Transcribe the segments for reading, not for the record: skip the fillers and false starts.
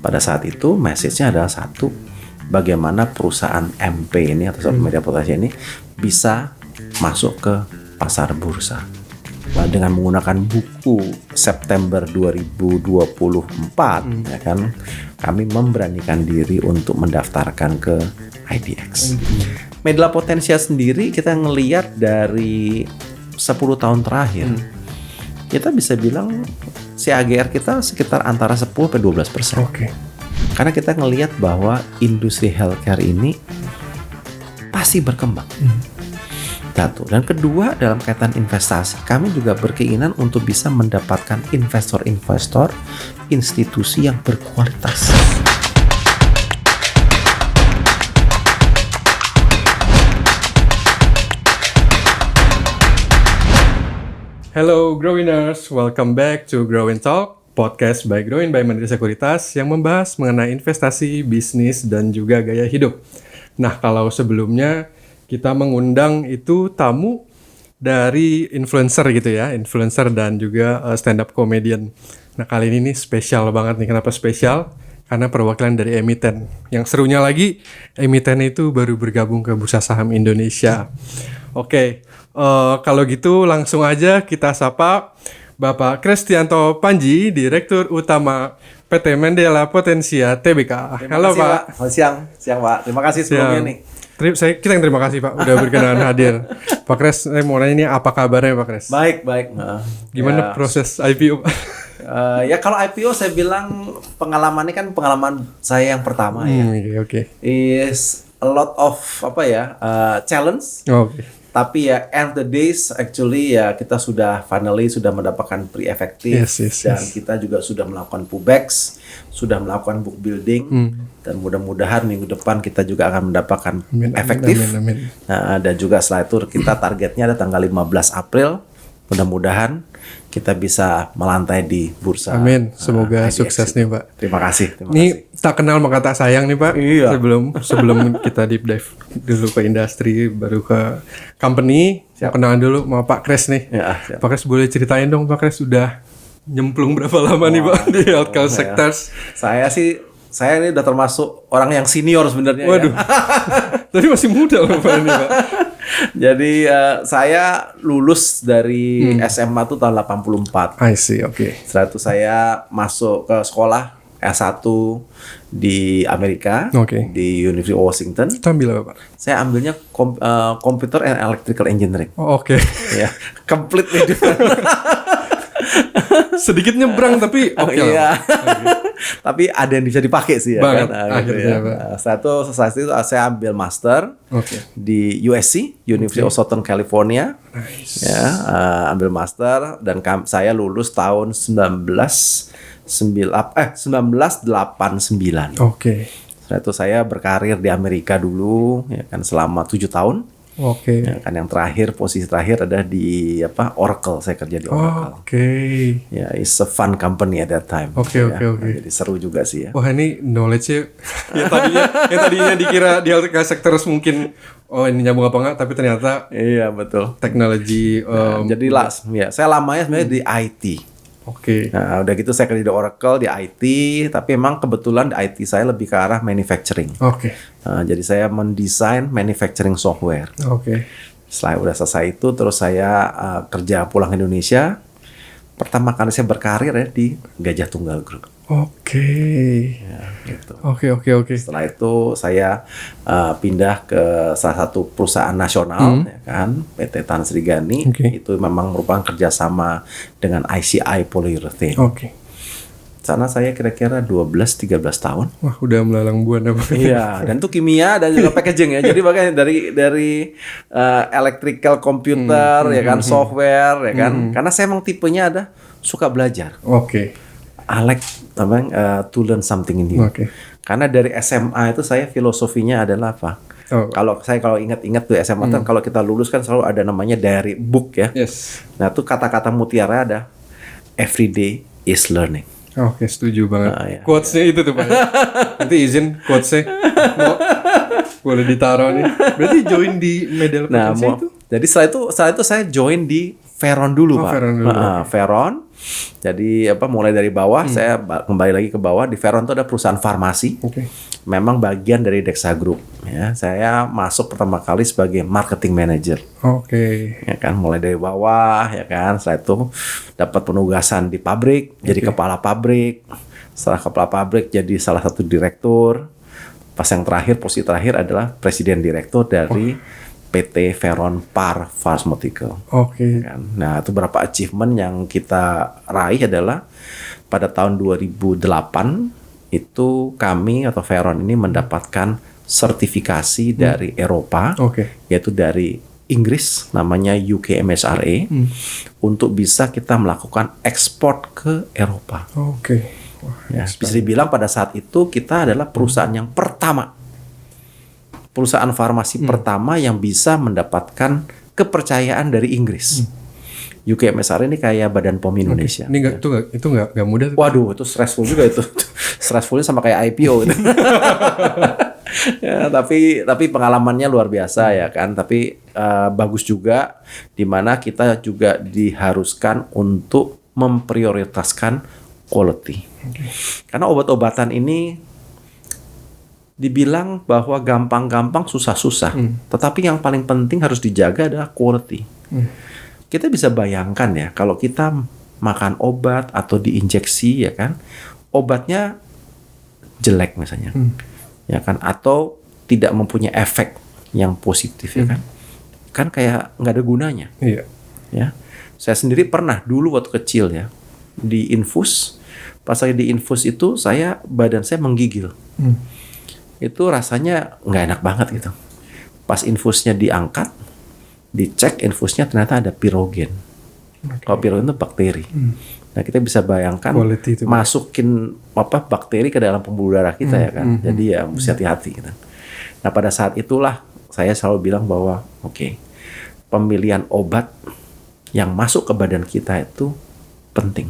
Pada saat itu message-nya adalah satu, bagaimana perusahaan MP ini atau media potensi ini bisa masuk ke pasar bursa. Nah, dengan menggunakan buku September 2024 ya kan, kami memberanikan diri untuk mendaftarkan ke IDX. Media Potensia sendiri kita ngelihat dari 10 tahun terakhir, kita bisa bilang CAGR kita sekitar antara 10-12%. Oke. Karena kita ngelihat bahwa industri healthcare ini pasti berkembang. Satu. Dan kedua, dalam kaitan investasi, kami juga berkeinginan untuk bisa mendapatkan investor-investor institusi yang berkualitas. Hello Growiners, welcome back to Growin Talk, podcast by Growin by Mandiri Sekuritas yang membahas mengenai investasi, bisnis, dan juga gaya hidup. Nah, kalau sebelumnya kita mengundang itu tamu dari influencer gitu ya, influencer dan juga stand up comedian. Nah, kali ini nih spesial banget nih. Kenapa spesial? Karena perwakilan dari emiten. Yang serunya lagi, emiten itu baru bergabung ke Bursa Saham Indonesia. Oke, kalau gitu langsung aja kita sapa Bapak Kristianto Panji, Direktur Utama PT Mandela Potensia Tbk. Halo Pak. Siang Pak. Terima kasih sebelumnya nih. Kita yang terima kasih Pak udah berkenan hadir. Pak Kres, saya mau nanya ini apa kabarnya Pak Kres? Baik. Gimana proses IPO? Ya kalau IPO saya bilang pengalaman ini kan pengalaman saya yang pertama ya. Oke. Is a lot of challenge. Oke. Tapi ya end the days actually ya kita sudah mendapatkan pre-effective dan kita juga sudah melakukan pubex, sudah melakukan book building dan mudah-mudahan minggu depan kita juga akan mendapatkan efektif. Amin. Nah, dan juga setelah itu kita targetnya ada tanggal 15 April. Mudah-mudahan kita bisa melantai di bursa. Amin. Semoga sukses nih Pak. Terima kasih. Ini tak kenal maka tak sayang nih Pak. Iya. Sebelum kita deep dive dulu ke industri, baru ke company. Saya kenalan dulu sama Pak Kres nih. Ya, Pak Kres boleh ceritain dong Pak Kres sudah nyemplung berapa lama nih Pak di healthcare sectors? Saya ini udah termasuk orang yang senior sebenarnya. Waduh. Ya. Tapi masih muda loh Pak ini Pak. Jadi saya lulus dari SMA tuh tahun 84. I see, oke. Setelah itu saya masuk ke sekolah S1 di Amerika, di University of Washington. Kita ambil apa Pak? Saya ambilnya Computer and Electrical Engineering. Oh, oke. Ya, completely different. Sedikit nyebrang tapi oke. Iya. Tapi ada yang bisa dipakai sih ya. Banget, kan? akhirnya, ya. Setelah itu saya ambil master di USC, University of Southern California. Nice. Ya, ambil master dan saya lulus tahun 1989. Oke. Setelah itu saya berkarir di Amerika dulu ya kan selama 7 tahun. Oke. Ya kan yang terakhir, posisi terakhir ada di Oracle, saya kerja di Oracle. Ya, it's a fun company at that time. Oke. Jadi seru juga sih ya. Wah, ini knowledge-nya yang tadinya dikira di healthcare sector mungkin ini nyambung apa enggak, tapi ternyata iya betul. Teknologi jadi saya lamanya sebenarnya di IT. Oke. Nah, udah gitu saya kerja di Oracle di IT, tapi emang kebetulan di IT saya lebih ke arah manufacturing. Oke. Jadi saya mendesain manufacturing software. Oke. Setelah udah selesai itu, terus saya kerja pulang ke Indonesia. Pertama kali saya berkarir ya di Gajah Tunggal Group. Oke. Ya, gitu. Oke. Setelah itu saya pindah ke salah satu perusahaan nasional, ya kan, PT Tan Srigani. Itu memang merupakan kerjasama dengan ICI Polyurethane. Oke. Sana saya kira-kira 12-13 tahun. Wah, udah melalang buana banget. Iya, dan itu kimia dan juga packaging ya. Jadi makanya dari electrical computer ya kan, software ya kan. Karena saya emang tipenya suka belajar. Oke. I like to learn something new. Oke. Karena dari SMA itu saya filosofinya adalah apa? Kalau ingat-ingat tuh SMA kan kalau kita lulus kan selalu ada namanya diary book ya. Yes. Nah, tuh kata-kata mutiara ada every day is learning. Oke, setuju banget. Ya. Quotes-nya itu tuh Pak. Nanti izin quotes-nya. Boleh ditaruh nih. Berarti join di Mandela Potensia itu? Jadi setelah itu saya join di Veron dulu Pak. Veron dulu. Veron. Jadi mulai dari bawah, saya kembali lagi ke bawah. Di Veron itu ada perusahaan farmasi. Memang bagian dari Dexa Group. Ya, saya masuk pertama kali sebagai marketing manager. Ya kan, mulai dari bawah, ya kan. Setelah itu dapat penugasan di pabrik, jadi kepala pabrik. Setelah kepala pabrik jadi salah satu direktur. Pas yang terakhir, posisi terakhir adalah presiden direktur dari PT Veron Par Pharmaceutical. Kan? Nah, itu beberapa achievement yang kita raih adalah pada tahun 2008 itu kami atau Veron ini mendapatkan sertifikasi dari Eropa, yaitu dari Inggris, namanya UK MHRA, untuk bisa kita melakukan ekspor ke Eropa. Ya, bisa dibilang pada saat itu kita adalah perusahaan yang pertama, perusahaan farmasi pertama yang bisa mendapatkan kepercayaan dari Inggris. UK MSR ini kayak Badan POM Indonesia. Ini itu nggak mudah. Waduh, itu stressful juga itu. Stressfulnya sama kayak IPO gitu. Ya, tapi pengalamannya luar biasa ya kan. Tapi bagus juga, di mana kita juga diharuskan untuk memprioritaskan quality. Karena obat-obatan ini dibilang bahwa gampang-gampang, susah-susah. Tetapi yang paling penting harus dijaga adalah quality. Kita bisa bayangkan ya, kalau kita makan obat atau diinjeksi ya kan, obatnya jelek misalnya, ya kan, atau tidak mempunyai efek yang positif ya kan kayak nggak ada gunanya. Ya, saya sendiri pernah dulu waktu kecil ya diinfus, pas saya diinfus itu badan saya menggigil. Itu rasanya nggak enak banget gitu. Pas infusnya diangkat, dicek infusnya ternyata ada pirogen. Kalau pirogen itu bakteri. Nah, kita bisa bayangkan masukin bakteri ke dalam pembuluh darah kita ya kan. Jadi ya mesti hati-hati gitu. Nah, pada saat itulah saya selalu bilang bahwa pemilihan obat yang masuk ke badan kita itu penting.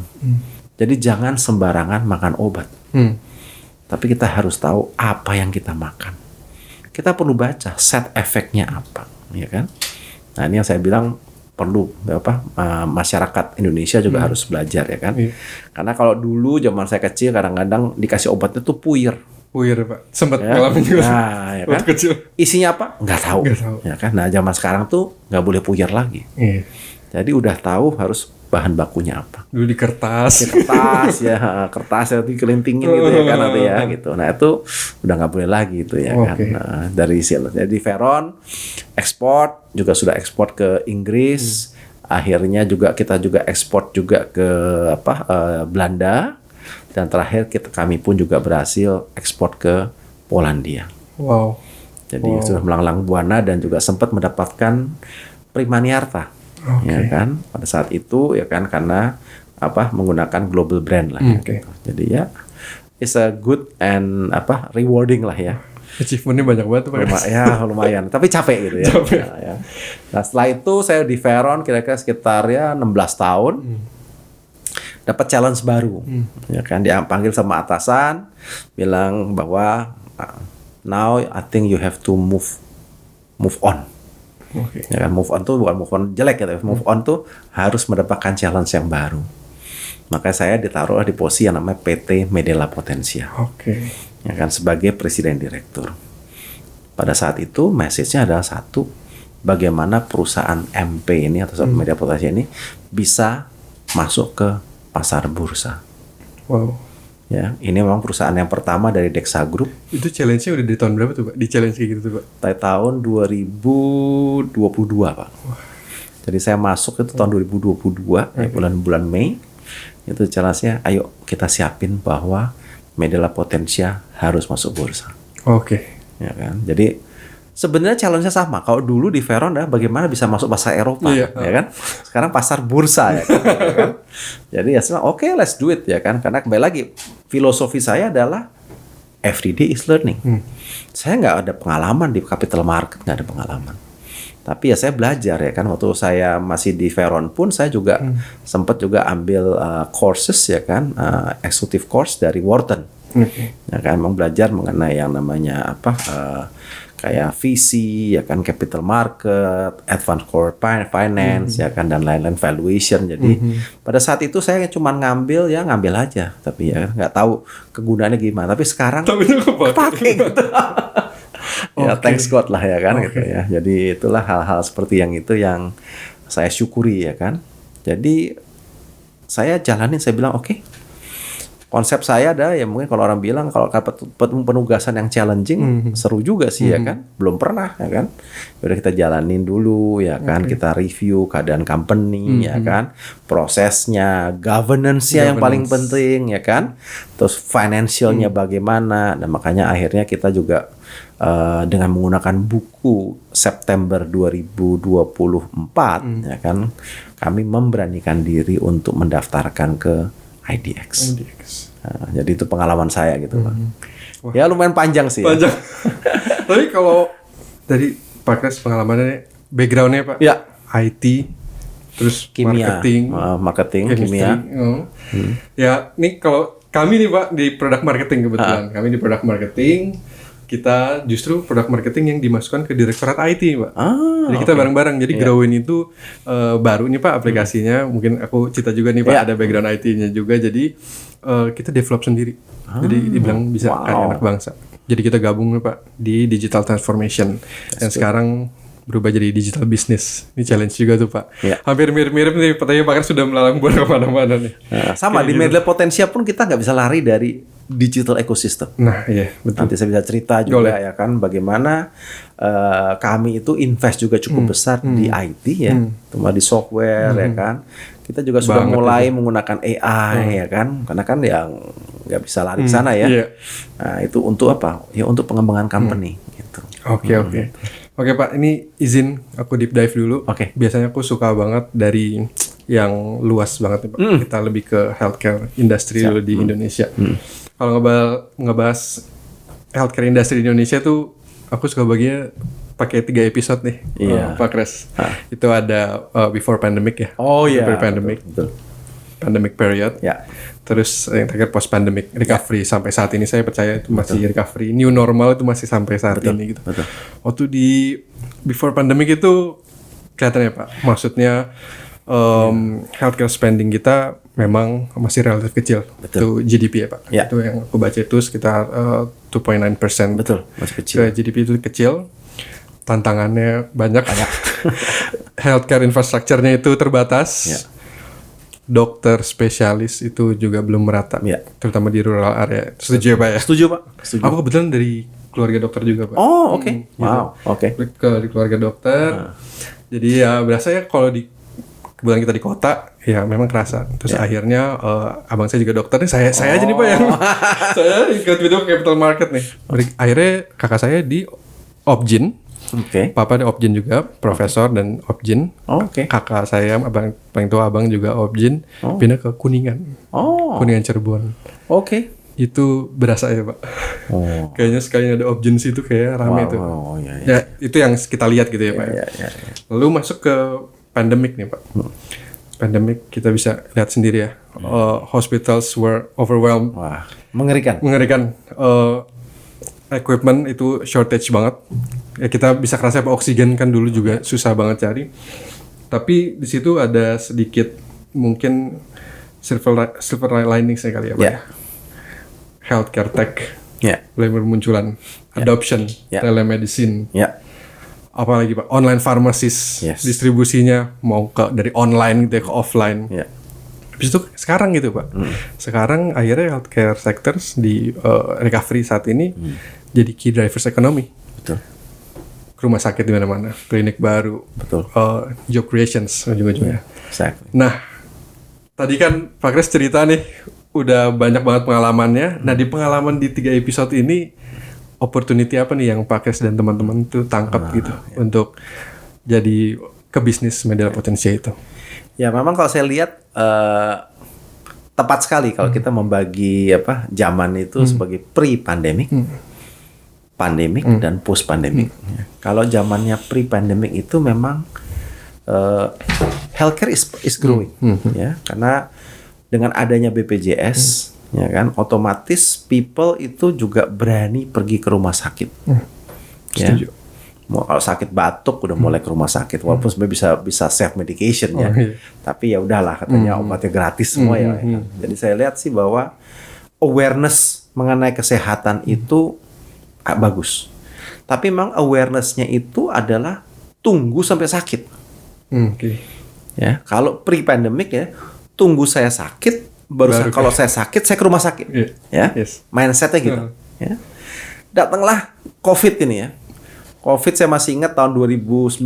Jadi jangan sembarangan makan obat. Tapi kita harus tahu apa yang kita makan. Kita perlu baca side effect-nya apa, ya kan? Nah, ini yang saya bilang perlu masyarakat Indonesia juga harus belajar ya kan? Karena kalau dulu zaman saya kecil kadang-kadang dikasih obatnya tuh puyer, Pak. Sempat ngalamin juga. Nah, ya kan? Kecil. Isinya apa? Nggak tahu. Ya kan? Nah, zaman sekarang tuh nggak boleh puyer lagi. Jadi udah tahu harus bahan bakunya apa. Dulu di kertas. Kertas ya dikelintingin gitu ya kan nanti ya gitu. Nah, itu udah nggak boleh lagi itu ya kan. Nah, dari sini. Jadi Veron ekspor juga sudah ekspor ke Inggris. Akhirnya juga kita juga ekspor juga ke Belanda, dan terakhir kami pun juga berhasil ekspor ke Polandia. Jadi sudah melanglang buana dan juga sempat mendapatkan Primaniarta. Ya kan, pada saat itu ya kan, karena menggunakan global brand lah ya, gitu. Jadi ya it's a good and rewarding lah ya. Achievementnya banyak banget tuh Pak. Lumayan, tapi capek gitu ya. Nah, setelah itu saya di Veron kira-kira sekitar 16 tahun. Dapat challenge baru. Ya kan, dia panggil sama atasan, bilang bahwa now I think you have to move on. Ya kan, move on tuh bukan move on jelek gitu. Move on tuh harus mendapatkan challenge yang baru. Maka saya ditaruh di posisi yang namanya PT Medela Potensia. Ya kan, sebagai presiden direktur. Pada saat itu message-nya adalah satu, bagaimana perusahaan MP ini atau Media Potensia ini bisa masuk ke pasar bursa. Ya, ini memang perusahaan yang pertama dari Dexa Group. Itu challenge-nya udah dari tahun berapa tuh Pak? Di challenge kayak gitu tuh Pak? Dari tahun 2022 Pak. Jadi saya masuk itu tahun 2022, bulan Mei. Itu challenge-nya, ayo kita siapin bahwa Medela Potensia harus masuk bursa. Ya kan? Jadi sebenarnya challenge-nya sama. Kalau dulu di Veron bagaimana bisa masuk pasar Eropa, ya kan? Sekarang pasar bursa ya kan? Jadi ya oke, let's do it ya kan? Karena kembali lagi filosofi saya adalah everyday is learning. Saya nggak ada pengalaman di capital market, nggak ada pengalaman. Tapi ya saya belajar ya kan. Waktu saya masih di Veron pun saya juga sempat juga ambil courses ya kan, executive course dari Wharton. Ya kan, memang belajar mengenai yang namanya kayak VC, ya kan, capital market, advanced corporate finance, ya kan, dan lain-lain, valuation. Jadi pada saat itu saya cuma ngambil aja, tapi ya nggak tahu kegunaannya gimana. Tapi sekarang kepake gitu. Ya thanks God lah ya kan, gitu ya. Jadi itulah hal-hal seperti yang itu yang saya syukuri ya kan. Jadi saya jalanin, saya bilang oke. Konsep saya ada ya, mungkin kalau orang bilang kalau penugasan yang challenging seru juga sih ya kan, belum pernah ya kan, udah kita jalanin dulu ya kan, kita review keadaan company ya kan, prosesnya, governance-nya yang paling penting ya kan, terus financialnya bagaimana, dan makanya akhirnya kita juga dengan menggunakan buku September 2024 ya kan, kami memberanikan diri untuk mendaftarkan ke IDX. Nah, jadi itu pengalaman saya gitu Pak. Ya lumayan panjang sih. Panjang. Tapi kalau dari Pak Kres pengalamannya, backgroundnya Pak, ya IT, terus kimia, marketing, kimia. Ya, nih kalau kami nih Pak di product marketing kebetulan, kami di product marketing. Kita justru product marketing yang dimasukkan ke direktorat IT, Pak. Jadi kita bareng-bareng. Jadi Growin itu baru nih Pak aplikasinya. Mungkin aku cerita juga nih Pak, ada background IT-nya juga. Jadi kita develop sendiri. Jadi dibilang bisa kayak anak bangsa. Jadi kita gabung nih Pak di digital transformation. Dan sekarang berubah jadi digital business. Ini challenge juga tuh Pak. Hampir mirip-mirip nih. Pertanyaan Pak kan sudah melalang buana kemana-mana nih. Sama di Media Potensia pun kita nggak bisa lari dari digital ecosystem. Nah, iya, betul. Nanti saya bisa cerita juga ya kan, bagaimana kami itu invest juga cukup besar di IT ya, cuma di software ya kan. Kita juga sudah mulai menggunakan AI ya kan, karena kan yang nggak bisa lari ke sana ya. Nah, itu untuk apa? Ya untuk pengembangan company gitu. Oke. Oke Pak, ini izin aku deep dive dulu. Biasanya aku suka banget dari yang luas banget nih Pak. Kita lebih ke healthcare industry dulu di Indonesia. Kalau ngebahas healthcare industry di Indonesia tuh, aku suka baginya pakai 3 episode nih, Pak Kres. Itu ada before pandemic ya. Before pandemic. Betul. Pandemic period. Terus yang terakhir post pandemic recovery. Sampai saat ini saya percaya itu masih recovery. New normal itu masih sampai saat ini gitu. Waktu di before pandemic itu kelihatan ya Pak. Maksudnya healthcare spending kita memang masih relatif kecil. Itu GDP ya Pak. Itu yang aku baca itu sekitar 2.9%. Betul, masih kecil. Ke GDP itu kecil. Tantangannya banyak. Healthcare infrastructure-nya itu terbatas. Dokter spesialis itu juga belum merata, terutama di rural area. Setuju ya Pak ya? Setuju Pak. Setuju. Aku kebetulan dari keluarga dokter juga Pak. Di keluarga dokter. Jadi ya berasa ya kalau kebetulan kita di kota, ya memang kerasa. Terus akhirnya abang saya juga dokter nih, saya aja nih Pak yang saya ikut video capital market nih. Akhirnya kakak saya di Opjin. Papa di Opjin juga, profesor dan Opjin. Kakak saya, abang paling tua abang juga Opjin, pindah ke Kuningan. Kuningan Cirebon. Itu berasa ya Pak. Kayaknya sekali ada Opjin situ kayak rame tuh. Ya itu yang kita lihat gitu ya Pak. Lalu masuk ke pandemic nih Pak. Pandemic kita bisa lihat sendiri ya. Hospitals were overwhelmed. Mengerikan. Equipment itu shortage banget. Ya kita bisa kerasa Pak, oksigen kan dulu juga susah banget cari. Tapi di situ ada sedikit mungkin silver lining sekali ya Pak. Healthcare tech. Mulai bermunculan. Adoption. Telemedicine. Apalagi Pak, online pharmacies. Distribusinya mau dari online gitu ya, ke offline. Habis itu sekarang gitu Pak. Sekarang akhirnya healthcare sectors di recovery saat ini jadi key drivers ekonomi. Rumah sakit di mana-mana, klinik baru, job creations ujung-ujungnya. Nah, tadi kan Pak Kres cerita nih, udah banyak banget pengalamannya. Nah, di pengalaman di 3 episode ini, opportunity apa nih yang Pak Kres dan teman-teman tuh tangkap gitu untuk jadi ke bisnis Media Potensia itu? Ya, memang kalau saya lihat tepat sekali kalau kita membagi zaman itu sebagai pre-pandemic. Pandemic dan post pandemic. Kalau zamannya pre pandemic itu memang healthcare is growing, ya, karena dengan adanya BPJS, ya kan, otomatis people itu juga berani pergi ke rumah sakit, ya, Mau kalau sakit batuk udah mulai ke rumah sakit, walaupun sebenarnya bisa self medication ya. Tapi ya udahlah katanya obatnya gratis semua ya. Jadi saya lihat sih bahwa awareness mengenai kesehatan itu bagus. Tapi memang awareness-nya itu adalah tunggu sampai sakit. Ya, kalau pre-pandemic ya, tunggu saya sakit baru kalau saya sakit saya ke rumah sakit. Ya. Mindsetnya gitu. Ya. Datanglah COVID ini ya. COVID saya masih ingat tahun 2019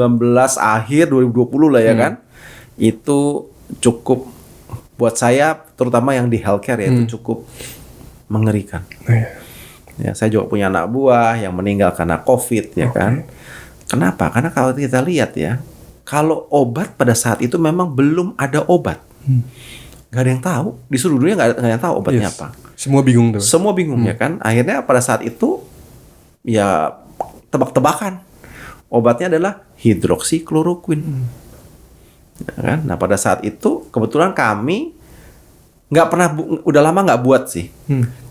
akhir 2020 lah ya kan. Itu cukup buat saya terutama yang di healthcare ya itu cukup mengerikan. Ya, saya juga punya anak buah yang meninggal karena COVID ya kan. Kenapa? Karena kalau kita lihat ya, kalau obat pada saat itu memang belum ada obat. Gak ada yang tahu. Di seluruh dunia gak ada yang tahu obatnya apa. Semua bingung tuh. Semua bingung ya kan. Akhirnya pada saat itu ya tebak-tebakan. Obatnya adalah hidroksikloroquine. Ya kan? Nah pada saat itu kebetulan kami nggak pernah udah lama nggak buat sih.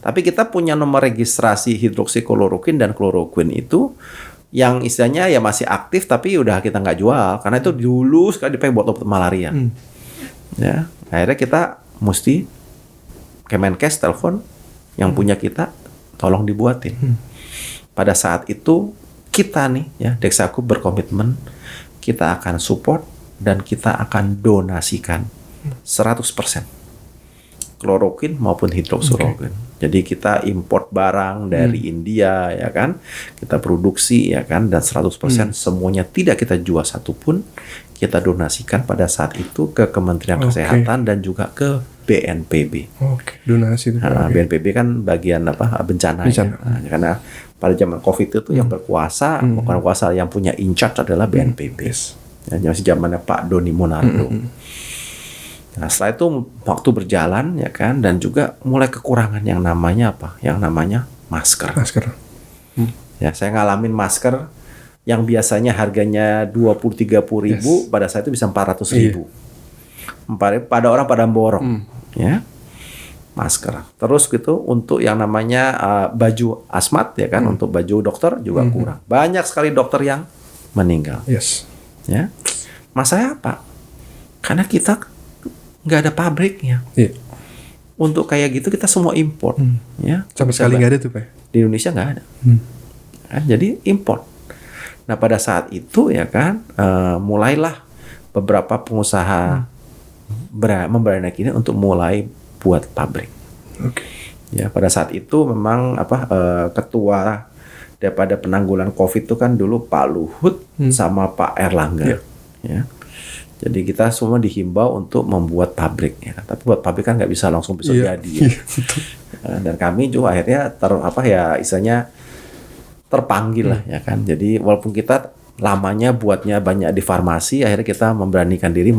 Tapi kita punya nomor registrasi hidroksikloroquine dan kloroquine itu yang istilahnya ya masih aktif tapi udah kita nggak jual karena itu dulu sekali dipakai buat obat malaria. Ya, akhirnya kita mesti Kemenkes telepon yang punya kita tolong dibuatin. Pada saat itu kita nih ya Dexaku berkomitmen kita akan support dan kita akan donasikan 100% kloroquine maupun hidroksikloroquine. Jadi kita import barang dari India ya kan. Kita produksi ya kan dan 100% semuanya tidak kita jual satupun, kita donasikan pada saat itu ke Kementerian Kesehatan dan juga ke BNPB. Donasi itu. BNPB kan bagian apa bencana. Ya. Nah, karena pada zaman COVID itu yang berkuasa, bukan kuasa yang punya in charge adalah BNPB. Ya, masih zamannya Pak Doni Monardo. Nah, setelah itu waktu berjalan ya kan dan juga mulai kekurangan yang namanya apa? Yang namanya masker. Ya, saya ngalamin masker yang biasanya harganya 20-30 ribu pada saat itu bisa 400 ribu. Pada orang pada borong. Ya. Masker. Terus gitu untuk yang namanya baju asmat ya kan untuk baju dokter juga kurang. Banyak sekali dokter yang meninggal. Ya. Masalahnya apa? Karena kita nggak ada pabriknya. Untuk kayak gitu kita semua import. Ya. Sampai sekali nggak ada tuh Pak? Di Indonesia nggak ada. Kan, jadi import. Nah pada saat itu ya kan mulailah beberapa pengusaha memberanikan diri untuk mulai buat pabrik. Ya pada saat itu memang ketua daripada penanggulangan COVID itu kan dulu Pak Luhut sama Pak Erlangga. Ya. Jadi kita semua dihimbau untuk membuat pabrik ya. Tapi buat pabrik kan nggak bisa langsung jadi. Ya. Dan kami juga akhirnya istilahnya terpanggil lah ya kan. Jadi walaupun kita lamanya buatnya banyak di farmasi, akhirnya kita memberanikan diri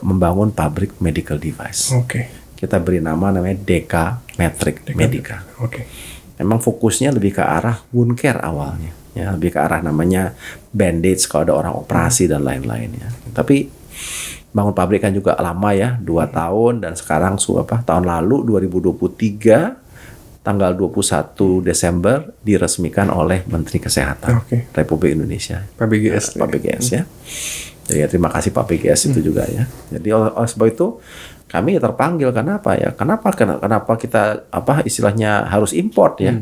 membangun pabrik medical device. Kita beri namanya Deka Metric Medica. Memang fokusnya lebih ke arah wound care awalnya. Ya, lebih ke arah namanya bandage kalau ada orang operasi dan lain-lain ya. Tapi bangun pabrik kan juga lama ya, 2 tahun dan sekarang tahun lalu 2023 tanggal 21 Desember diresmikan oleh Menteri Kesehatan Republik Indonesia. Pak BGS ya. Jadi ya, terima kasih Pak BGS itu juga ya. Jadi oleh sebab itu kami terpanggil kenapa ya? Kenapa kita istilahnya harus import ya?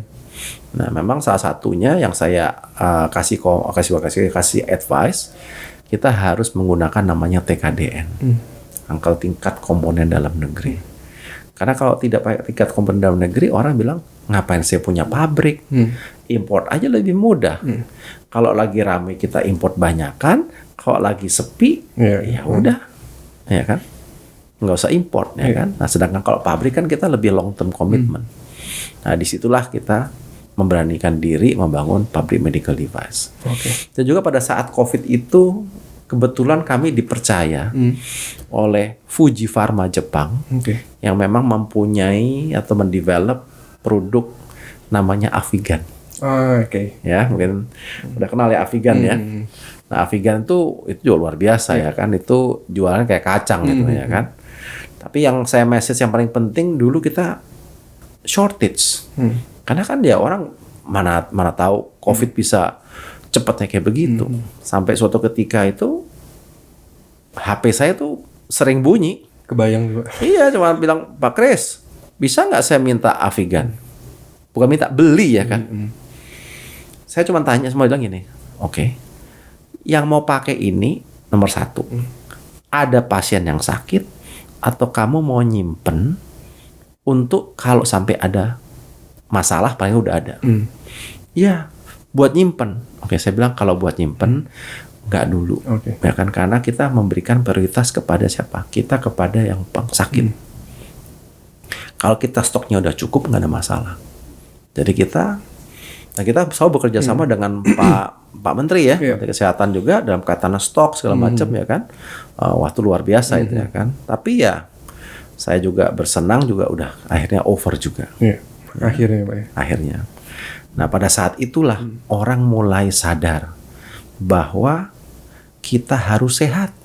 Nah, memang salah satunya yang saya kasih advice, kita harus menggunakan namanya TKDN, angka tingkat komponen dalam negeri. Karena kalau tidak pakai tingkat komponen dalam negeri, orang bilang ngapain saya punya pabrik, import aja lebih mudah. Kalau lagi rame kita import banyakan, kalau lagi sepi, ya udah, ya kan, nggak usah import, ya kan. Nah, sedangkan kalau pabrik kan kita lebih long term commitment. Nah, disitulah kita memberanikan diri membangun pabrik medical device. Dan juga pada saat COVID itu kebetulan kami dipercaya oleh Fuji Pharma Jepang yang memang mempunyai atau mendevelop produk namanya Avigan. Ya, mungkin udah kenal ya Avigan ya. Nah, Avigan itu juga luar biasa ya kan, itu jualannya kayak kacang gitu ya kan. Tapi yang saya message yang paling penting dulu kita shortage. Karena kan dia orang mana tahu COVID bisa cepatnya kayak begitu. Sampai suatu ketika itu HP saya tuh sering bunyi. Kebayang juga. Iya, cuma bilang, Pak Kris, bisa nggak saya minta Avigan? Bukan minta, beli ya kan? Saya cuma tanya, semua bilang gini, oke, yang mau pakai ini nomor 1, ada pasien yang sakit atau kamu mau nyimpen untuk kalau sampai ada masalah paling udah ada. Ya, buat nyimpen. Oke, saya bilang kalau buat nyimpen nggak dulu, ya kan, karena kita memberikan prioritas kepada siapa? Kita kepada yang sakit. Kalau kita stoknya udah cukup nggak ada masalah. Jadi kita selalu bekerja sama dengan Pak Menteri ya, Menteri Kesehatan juga dalam kaitan stok segala macam ya kan. Waktu luar biasa itu ya kan. Tapi ya saya juga bersenang juga udah akhirnya over juga. Akhirnya Pak ya. Akhirnya. Nah pada saat itulah orang mulai sadar bahwa kita harus sehat.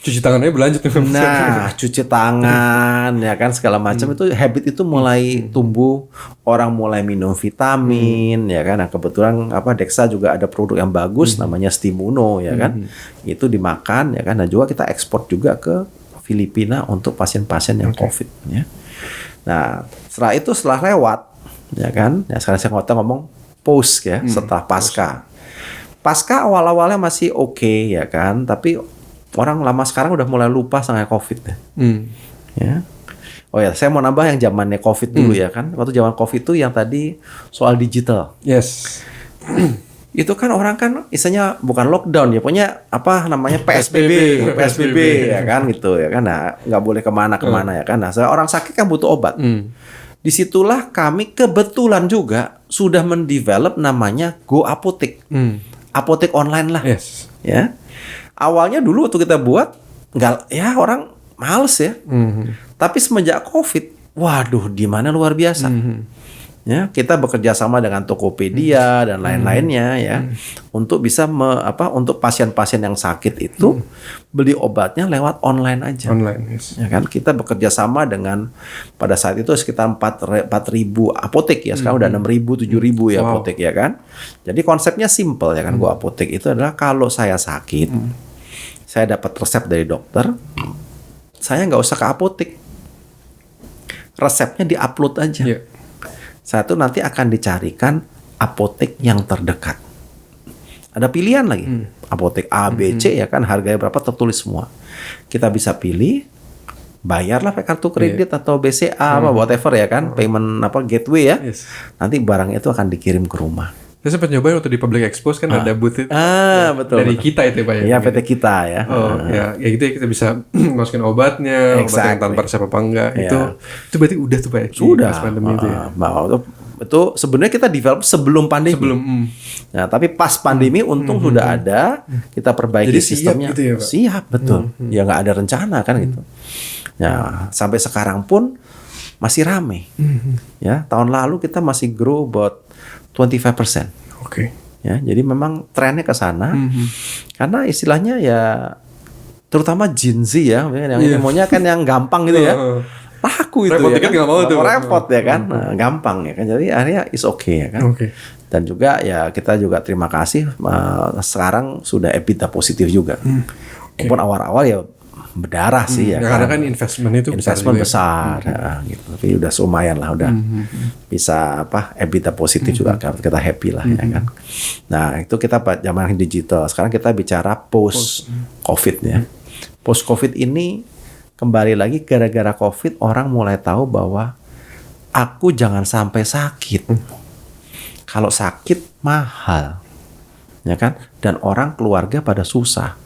Cuci tangannya berlanjut. Nah, cuci tangan ya kan segala macam itu habit itu mulai tumbuh, orang mulai minum vitamin ya kan. Nah, kebetulan Dexa juga ada produk yang bagus namanya Stimuno ya kan. Itu dimakan ya kan. Nah, juga kita ekspor juga ke Filipina untuk pasien-pasien yang COVID ya. Nah, setelah lewat ya kan. Ya sekarang saya ngomong post ya, setelah pasca. Pasca awal-awalnya masih oke ya kan, tapi orang lama sekarang udah mulai lupa sama COVID ya. Oh ya, saya mau nambah yang zamannya COVID dulu ya kan. Waktu zaman COVID itu yang tadi soal digital. Yes. Itu kan orang kan istilahnya bukan lockdown ya, pokoknya PSBB ya kan gitu ya kan. Nah, nggak boleh kemana-kemana ya kan. Nah, orang sakit kan butuh obat. Disitulah kami kebetulan juga sudah mendevelop namanya Go Apotek. Apotek online lah. Yes. Ya. Awalnya dulu waktu kita buat nggak ya orang males ya. Tapi semenjak COVID, waduh demandnya luar biasa. Ya, kita bekerja sama dengan Tokopedia dan lain-lainnya ya untuk bisa untuk pasien-pasien yang sakit itu beli obatnya lewat online aja. Online, yes. Ya kan kita bekerja sama dengan pada saat itu sekitar 4.000 apotek ya, sekarang udah 6.000 7.000 ya apotek ya kan. Jadi konsepnya simple ya kan. Go Apotek itu adalah kalau saya sakit, saya dapat resep dari dokter, saya nggak usah ke apotek, resepnya diupload aja. Satu nanti akan dicarikan apotek yang terdekat. Ada pilihan lagi, apotek A, B, C ya kan, harganya berapa tertulis semua. Kita bisa pilih, bayarlah pakai kartu kredit atau BCA whatever ya kan, payment gateway ya. Nanti barang itu akan dikirim ke rumah. Saya sempat nyobain waktu di Public Expose kan ada booth itu. Betul. Dari kita itu Pak ya. Iya, PT kita ya. Ya gitu ya, kita bisa masukin obatnya, obat yang tanpa resep apa enggak. Itu berarti udah tuh Pak ya. Sudah. Pas pandemi itu ya. Itu sebenarnya kita develop sebelum pandemi. Nah, tapi pas pandemi untung sudah ada, kita perbaiki jadi sistemnya. Siap gitu ya, Pak? Siap, betul. Ya nggak ada rencana kan gitu. Nah, sampai sekarang pun masih rame. Ya, tahun lalu kita masih grow about 25%. Ya, jadi memang trennya ke sana. Karena istilahnya ya terutama Gen Z ya, yang maunya kan yang gampang gitu ya. Laku itu repot ya kan, kan? Gak mau tuh. Repot ya kan, gampang ya kan. Jadi akhirnya is okay ya kan. Dan juga ya kita juga terima kasih sekarang sudah EBITDA positif juga. Walaupun awal-awal ya berdarah sih ya karena kan. kan investment besar gitu. Tapi udah lumayan lah, udah bisa EBITDA positif juga, kita happy lah ya kan. Nah itu kita zaman digital. Sekarang kita bicara post COVID ya. Post COVID ini kembali lagi gara-gara COVID orang mulai tahu bahwa aku jangan sampai sakit. Kalau sakit mahal ya kan, dan orang keluarga pada susah.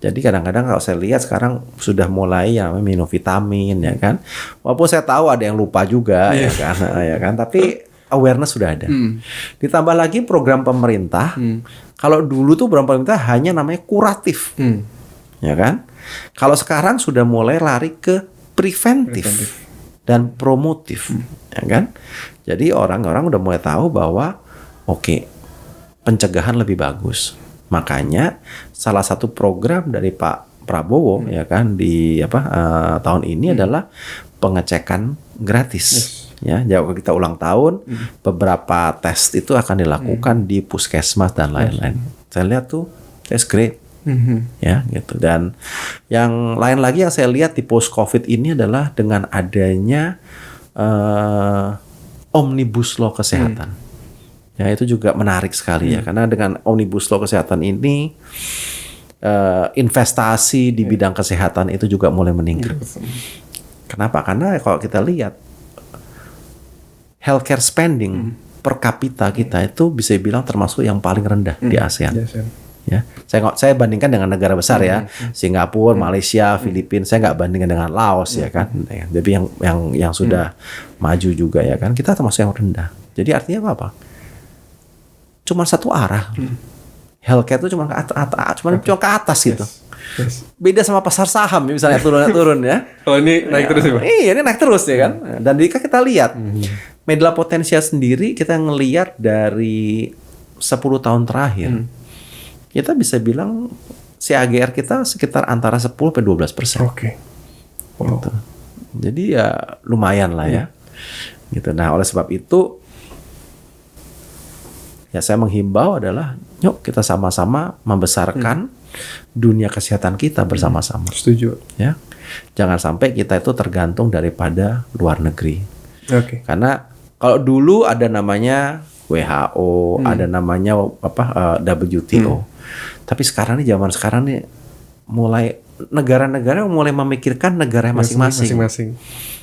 Jadi kadang-kadang kalau saya lihat sekarang sudah mulai ya minum vitamin ya kan. Walaupun saya tahu ada yang lupa juga ya kan, tapi awareness sudah ada. Ditambah lagi program pemerintah. Kalau dulu tuh program pemerintah hanya namanya kuratif. Ya kan? Kalau sekarang sudah mulai lari ke preventif dan promotif, ya kan? Jadi orang-orang udah mulai tahu bahwa pencegahan lebih bagus. Makanya salah satu program dari Pak Prabowo ya kan di tahun ini adalah pengecekan gratis Ya, jauh kita ulang tahun, beberapa tes itu akan dilakukan di puskesmas dan lain-lain. Saya lihat tuh, that's great. Ya, gitu. Dan yang lain lagi yang saya lihat di post COVID ini adalah dengan adanya omnibus law kesehatan. Ya, itu juga menarik sekali ya, karena dengan omnibus law kesehatan ini investasi di bidang kesehatan itu juga mulai meningkat. Kenapa? Karena kalau kita lihat healthcare spending per kapita kita itu bisa bilang termasuk yang paling rendah di ASEAN. Ya, saya bandingkan dengan negara besar ya, Singapura, Malaysia, Filipina. Saya nggak bandingkan dengan Laos ya kan. Jadi yang sudah maju juga ya kan. Kita termasuk yang rendah. Jadi artinya apa? Cuma satu arah. Healthcare itu cuma cuma ke atas gitu. Beda sama pasar saham misalnya turun ya. Oh ini naik terus ya Pak? Iya, ini naik terus ya kan. Dan jika kita lihat Medela Potensia sendiri, kita ngelihat dari 10 tahun terakhir, kita bisa bilang CAGR kita sekitar antara 10-12%. Oke. Wow. Gitu. Jadi ya lumayan lah ya. Gitu. Nah, oleh sebab itu ya saya menghimbau adalah yuk kita sama-sama membesarkan dunia kesehatan kita bersama-sama. Setuju. Ya. Jangan sampai kita itu tergantung daripada luar negeri. Oke. Karena kalau dulu ada namanya WHO, ada namanya WTO. Tapi sekarang nih, zaman sekarang nih, mulai negara-negara mulai memikirkan negara masing-masing.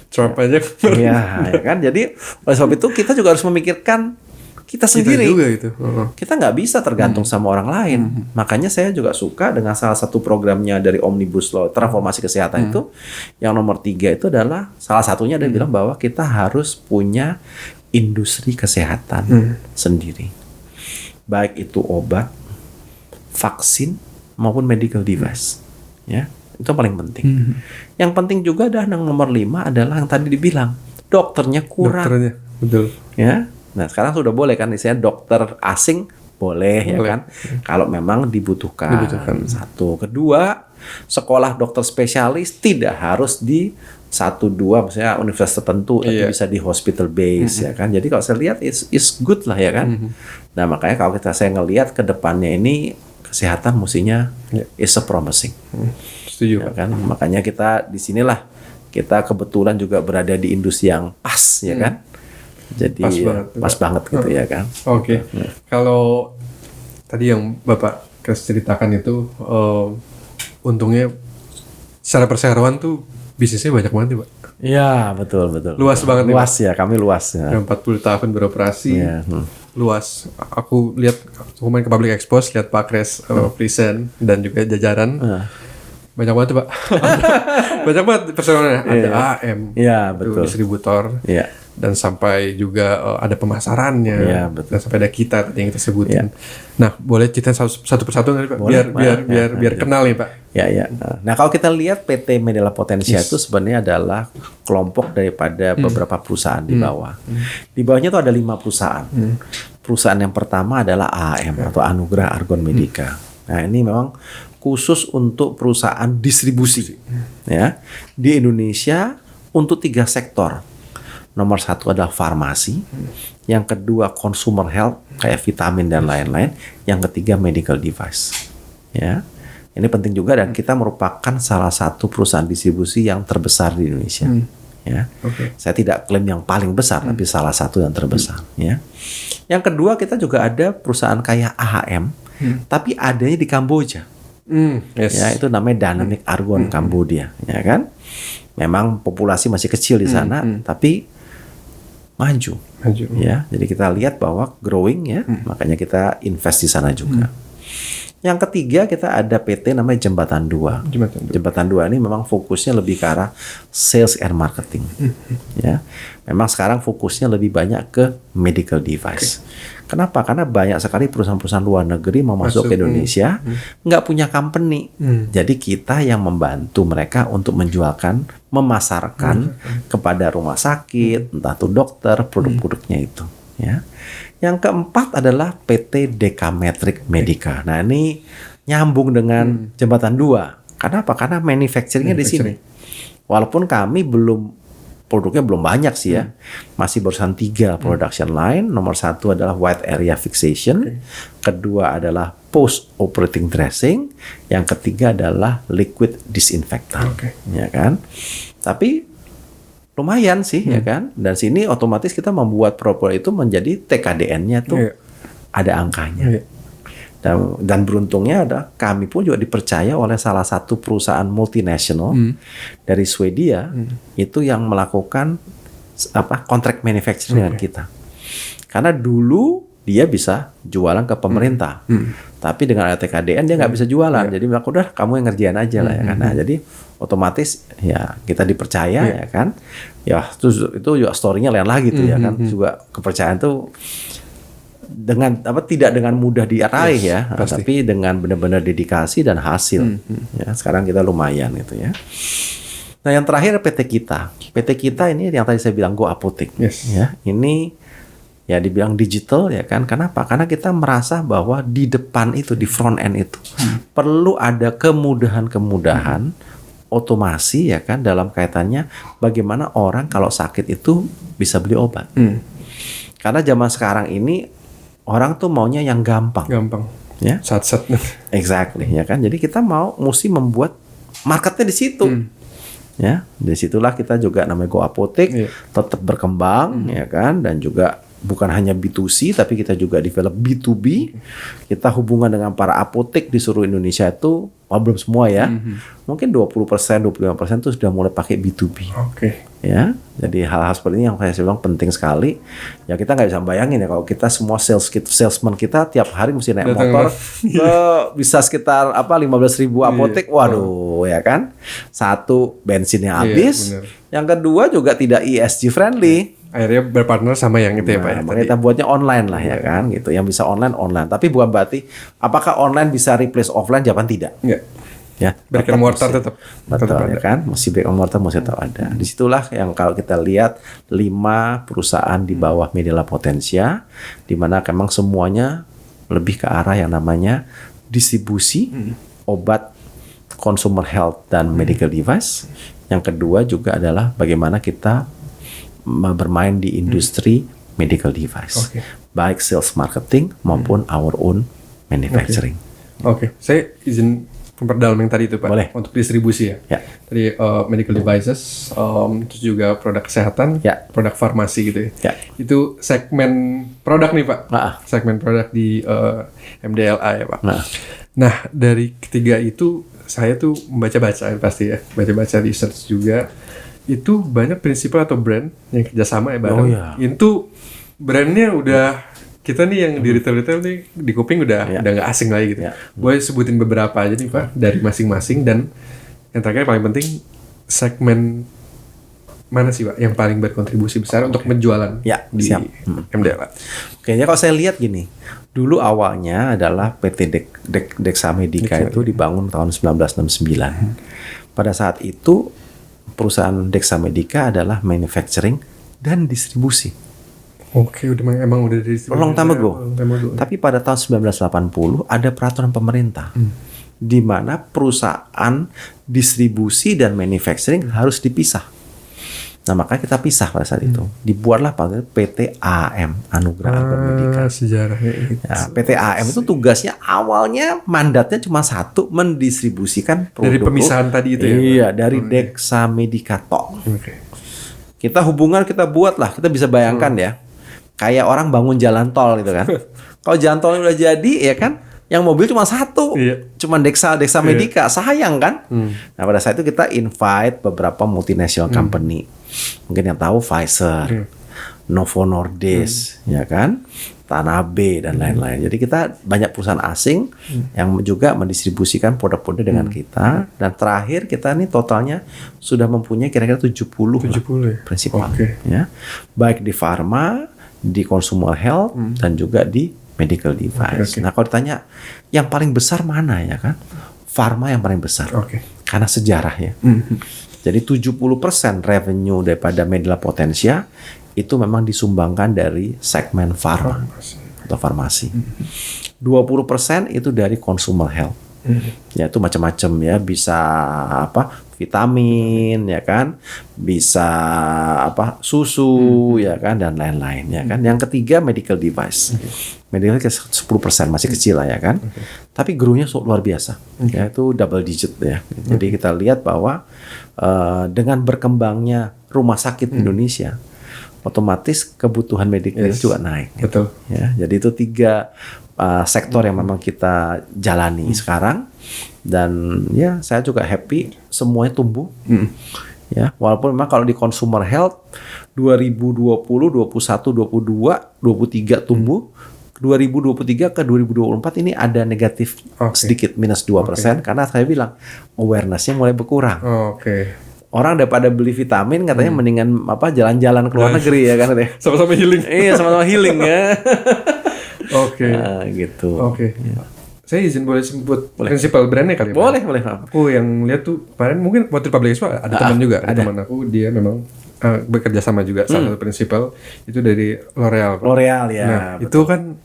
Trump aja. Iya, ya kan. Jadi oleh sebab itu kita juga harus memikirkan kita sendiri. Kita juga itu. Kita nggak bisa tergantung sama orang lain. Makanya saya juga suka dengan salah satu programnya dari Omnibus Law transformasi kesehatan itu, yang nomor 3 itu adalah salah satunya dia bilang bahwa kita harus punya industri kesehatan sendiri. Baik itu obat, vaksin maupun medical device. Ya, itu paling penting. Yang penting juga adalah yang nomor 5 adalah yang tadi dibilang, dokternya kurang. Dokternya, betul. Ya. Nah, sekarang sudah boleh kan istilahnya dokter asing boleh. Ya kan. Kalau memang dibutuhkan. Satu, kedua, sekolah dokter spesialis tidak harus di 1-2 misalnya universitas tertentu, tapi bisa di hospital base ya kan. Jadi kalau saya lihat is good lah ya kan. Nah, makanya kalau saya ngelihat ke depannya ini kesehatan mestinya is a promising. Setuju Ya kan. Makanya kita di sinilah kita kebetulan juga berada di industri yang pas ya kan. Jadi pas banget gitu ya kan. Oke. Kalau tadi yang Bapak ceritakan itu untungnya secara perseroan tuh bisnisnya banyak banget ya Pak. Iya, betul. Luas banget. Luas ya, kami luas ya. 40 tahun beroperasi. Iya. Luas. Aku lihat, aku main ke Public Expos, lihat Pak Kres present dan juga jajaran. Banyak banget Pak. Banyak banget perseroannya. Ada AM. Iya, betul. Distributor. Iya. Dan sampai juga ada pemasarannya. Iya, betul. Dan sampai ada kita yang kita sebutin. Nah, boleh cerita satu persatu nggak Pak? Boleh, biar kenal nih Pak. Ya. Nah, kalau kita lihat PT Medela Potensia itu sebenarnya adalah kelompok daripada beberapa perusahaan di bawah. Di bawahnya itu ada 5 perusahaan. Perusahaan yang pertama adalah AAM atau Anugerah Argon Medica. Nah, ini memang khusus untuk perusahaan distribusi. Ya. Di Indonesia untuk 3 sektor. Nomor 1 adalah farmasi, yang kedua consumer health kayak vitamin dan lain-lain, yang ketiga medical device. Ya, ini penting juga dan kita merupakan salah satu perusahaan distribusi yang terbesar di Indonesia. Ya, saya tidak klaim yang paling besar, tapi salah satu yang terbesar. Ya, yang kedua kita juga ada perusahaan kayak AHM, tapi adanya di Kamboja. Ya, itu namanya Dynamic Argon Cambodia. Ya kan, memang populasi masih kecil di sana, tapi maju. Ya, jadi kita lihat bahwa growing ya, makanya kita invest di sana juga. Yang ketiga kita ada PT namanya Jembatan 2. Jembatan 2 ini memang fokusnya lebih ke arah sales and marketing. Ya, memang sekarang fokusnya lebih banyak ke medical device. Kenapa? Karena banyak sekali perusahaan-perusahaan luar negeri mau masuk ke Indonesia, nggak punya company. Jadi kita yang membantu mereka untuk menjualkan, memasarkan kepada rumah sakit, entah itu dokter, produk-produknya itu. Ya. Yang keempat adalah PT Decametric Medica. Nah, ini nyambung dengan Jembatan 2. Karena apa? Karena manufacturing-nya di sini. Walaupun kami belum produknya belum banyak sih ya. Masih barusan 3 production line. Nomor 1 adalah wide area fixation. Kedua adalah post operating dressing. Yang ketiga adalah liquid disinfectant. Ya kan? Tapi lumayan sih ya kan. Dan sini otomatis kita membuat produk itu menjadi TKDN-nya tuh ada angkanya. Dan beruntungnya ada kami pun juga dipercaya oleh salah satu perusahaan multinasional dari Swedia itu yang melakukan kontrak manufacturing dengan kita. Karena dulu dia bisa jualan ke pemerintah, tapi dengan ada TKDN dia nggak bisa jualan. Jadi aku udah kamu yang ngerjain aja lah ya kan. Nah, jadi otomatis ya kita dipercaya ya kan. Ya itu juga story-nya lain lagi tuh ya kan. Juga kepercayaan tuh dengan tidak dengan mudah diraih ya, tapi dengan benar-benar dedikasi dan hasil. Ya, sekarang kita lumayan gitu ya. Nah, yang terakhir PT kita ini yang tadi saya bilang Go Apotek. Ya, ini ya dibilang digital ya kan. Kenapa? Karena kita merasa bahwa di depan itu, di front end itu perlu ada kemudahan-kemudahan otomasi ya kan dalam kaitannya bagaimana orang kalau sakit itu bisa beli obat. Karena zaman sekarang ini orang tuh maunya yang gampang. Ya. Sat-sat. Exactly, ya kan. Jadi kita mesti membuat marketnya di situ. Ya, disitulah kita juga namanya Go Apotek tetap berkembang, ya kan. Dan juga bukan hanya B2C, tapi kita juga develop B2B. Kita hubungan dengan para apotek di seluruh Indonesia itu, belum semua ya. Mungkin 20%, 25% itu sudah mulai pakai B2B. Ya, jadi hal-hal seperti ini yang saya bilang penting sekali. Ya kita nggak bisa bayangin ya kalau kita semua salesman kita tiap hari mesti naik motor ke bisa sekitar 15.000 apotek. Waduh, ya kan. Satu, bensinnya habis. Yang kedua juga tidak ESG friendly. Akhirnya berpartner sama yang itu ya Pak. Makanya kita buatnya online lah ya kan gitu. Yang bisa online. Tapi bukan berarti apakah online bisa replace offline? Jawaban tidak. Ya, brick and mortar tetap ya kan, masih brick and mortar masih tetap ada. Disitulah yang kalau kita lihat 5 perusahaan di bawah Medela Potensia, di mana memang semuanya lebih ke arah yang namanya distribusi obat, consumer health dan medical device. Yang kedua juga adalah bagaimana kita bermain di industri medical device, baik sales marketing maupun our own manufacturing. Saya izin memperdalam yang tadi itu Pak. Boleh. Untuk distribusi ya. Tadi medical devices, terus juga produk kesehatan, produk farmasi gitu ya. Itu segmen produk nih Pak. Segmen produk di MDLA ya Pak. Nah, dari ketiga itu saya tuh membaca-baca pasti ya. Baca-baca research juga. Itu banyak prinsipal atau brand yang kerjasama ya bareng. Itu brandnya udah kita nih yang di retail nih di kuping udah nggak asing lagi gitu. Boleh sebutin beberapa aja nih Pak dari masing-masing, dan yang terakhir paling penting segmen mana sih Pak yang paling berkontribusi besar untuk penjualan di MDLA? Jadi kalau saya lihat gini, dulu awalnya adalah PT Dexa Medica itu dibangun tahun 1969. Pada saat itu perusahaan Dexa Medica adalah manufacturing dan distribusi. Emang udah di long time ago. Tapi pada tahun 1980 ada peraturan pemerintah di mana perusahaan distribusi dan manufacturing harus dipisah. Nah, makanya kita pisah pada saat itu. Dibuatlah PT AM, Anugerah Alban Medica. Sejarahnya itu. PT AM itu tugasnya awalnya mandatnya cuma satu, mendistribusikan produk. Dari pemisahan tadi itu ya? Iya, dari Dexa Medica tok. Kita hubungan kita buatlah, kita bisa bayangkan ya. Kayak orang bangun jalan tol gitu kan. Kalau jalan tolnya udah jadi ya kan, yang mobil cuma satu, cuma Dexa Medica, sayang kan. Nah, pada saat itu kita invite beberapa multinational company, mungkin yang tahu Pfizer, Novo Nordisk, ya kan, Tanabe dan lain-lain. Jadi kita banyak perusahaan asing yang juga mendistribusikan produk-produk dengan kita. Dan terakhir kita nih totalnya sudah mempunyai kira-kira 70 prinsipal, ya, baik di pharma, di consumer health, dan juga di medical device. Nah, kalau ditanya yang paling besar mana ya kan? Pharma yang paling besar. Karena sejarah ya. Jadi 70% revenue daripada Medela Potensia itu memang disumbangkan dari segmen pharma atau farmasi. 20% itu dari consumer health. Ya, itu macam-macam ya, bisa vitamin, ya kan, bisa susu, ya kan, dan lain-lain, ya kan. Yang ketiga medical device. Medical device 10% masih kecil lah, ya kan. Tapi grow-nya luar biasa, yaitu double digit ya. Jadi kita lihat bahwa dengan berkembangnya rumah sakit Indonesia, otomatis kebutuhan medical juga naik. Gitu. Betul. Ya, jadi itu 3 sektor yang memang kita jalani sekarang, dan ya saya juga happy semuanya tumbuh. Ya, walaupun memang kalau di consumer health 2020, 21, 22, 23 tumbuh, 2023 ke 2024 ini ada negatif sedikit minus 2%, karena saya bilang awareness-nya mulai berkurang. Orang daripada beli vitamin katanya mendingan jalan-jalan ke luar negeri, ya kan, sama-sama healing. Iya, sama-sama healing ya. Gitu. Ya. Saya izin boleh sebut prinsipal brandnya kali ya? Boleh. Aku yang lihat tuh kemarin mungkin waktu di Public Expo ada teman juga, ada teman aku, dia memang bekerja sama juga salah satu prinsipal itu dari L'Oreal. L'Oreal ya. Nah, itu kan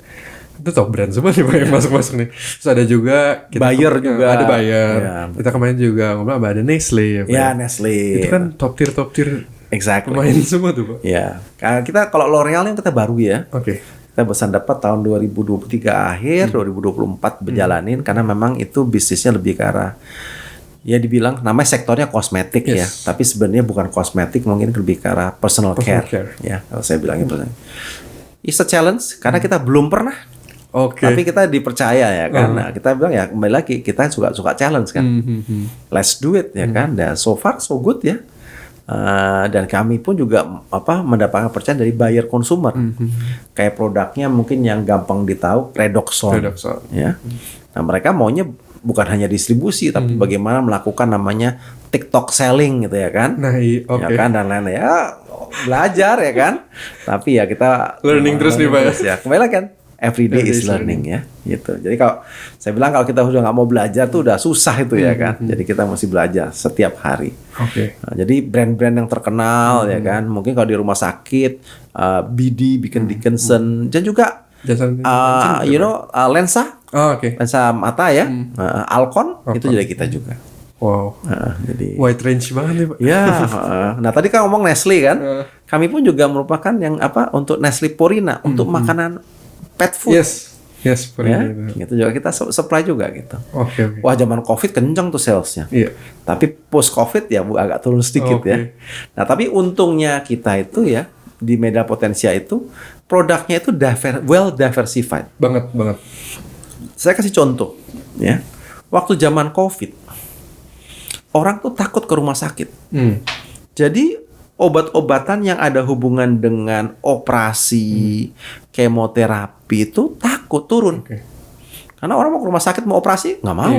itu top brand semua nih Pak yang masuk-masuk nih. Terus ada juga Bayer juga. Ada Bayer. Ya, kita kemarin juga ngobrol ada Nestle ya Pak. Ya, Nestle. Itu kan top tier Exactly. pemain semua tuh Pak. Ya. Kita kalau L'Oreal yang kita baru ya. Kita pesan dapat tahun 2023 akhir, 2024 berjalanin, karena memang itu bisnisnya lebih ke arah, ya dibilang namanya sektornya kosmetik ya, tapi sebenarnya bukan kosmetik, mungkin lebih ke arah personal care. Ya, kalau saya bilangnya it's a challenge karena kita belum pernah. Tapi kita dipercaya ya kan. Nah, kita bilang ya kembali lagi kita suka challenge kan. Let's do it ya kan. Dan so far so good ya. Dan kami pun juga mendapatkan percaya dari buyer consumer. Kayak produknya mungkin yang gampang ditahu Redoxon. Ya. Nah, mereka maunya bukan hanya distribusi tapi bagaimana melakukan namanya TikTok selling gitu ya kan. Ya kan, dan lain-lain ya, belajar ya kan. Tapi ya kita learning terus nih Pak ya. Kembali lagi kan, everyday is learning ya gitu. Jadi kalau saya bilang kalau kita sudah nggak mau belajar tuh udah susah itu ya kan. Jadi kita mesti belajar setiap hari. Nah, jadi brand-brand yang terkenal ya kan, mungkin kalau di rumah sakit BD, Dickinson, dan juga lensa, lensa mata ya, Alcon itu jadi kita juga. Jadi wide range banget nih Pak. Ya, nah tadi kan ngomong Nestle kan, kami pun juga merupakan yang untuk Nestle Purina untuk makanan pet food. Yes, ya, gitu juga kita supply juga gitu. Wah, zaman COVID kencang tuh salesnya. Tapi post COVID ya agak turun sedikit ya. Nah, tapi untungnya kita itu ya di Media Potensia itu produknya itu well diversified. Banget. Saya kasih contoh ya. Waktu zaman COVID orang tuh takut ke rumah sakit. Jadi obat-obatan yang ada hubungan dengan operasi, kemoterapi itu takut turun. Karena orang mau ke rumah sakit mau operasi nggak mau.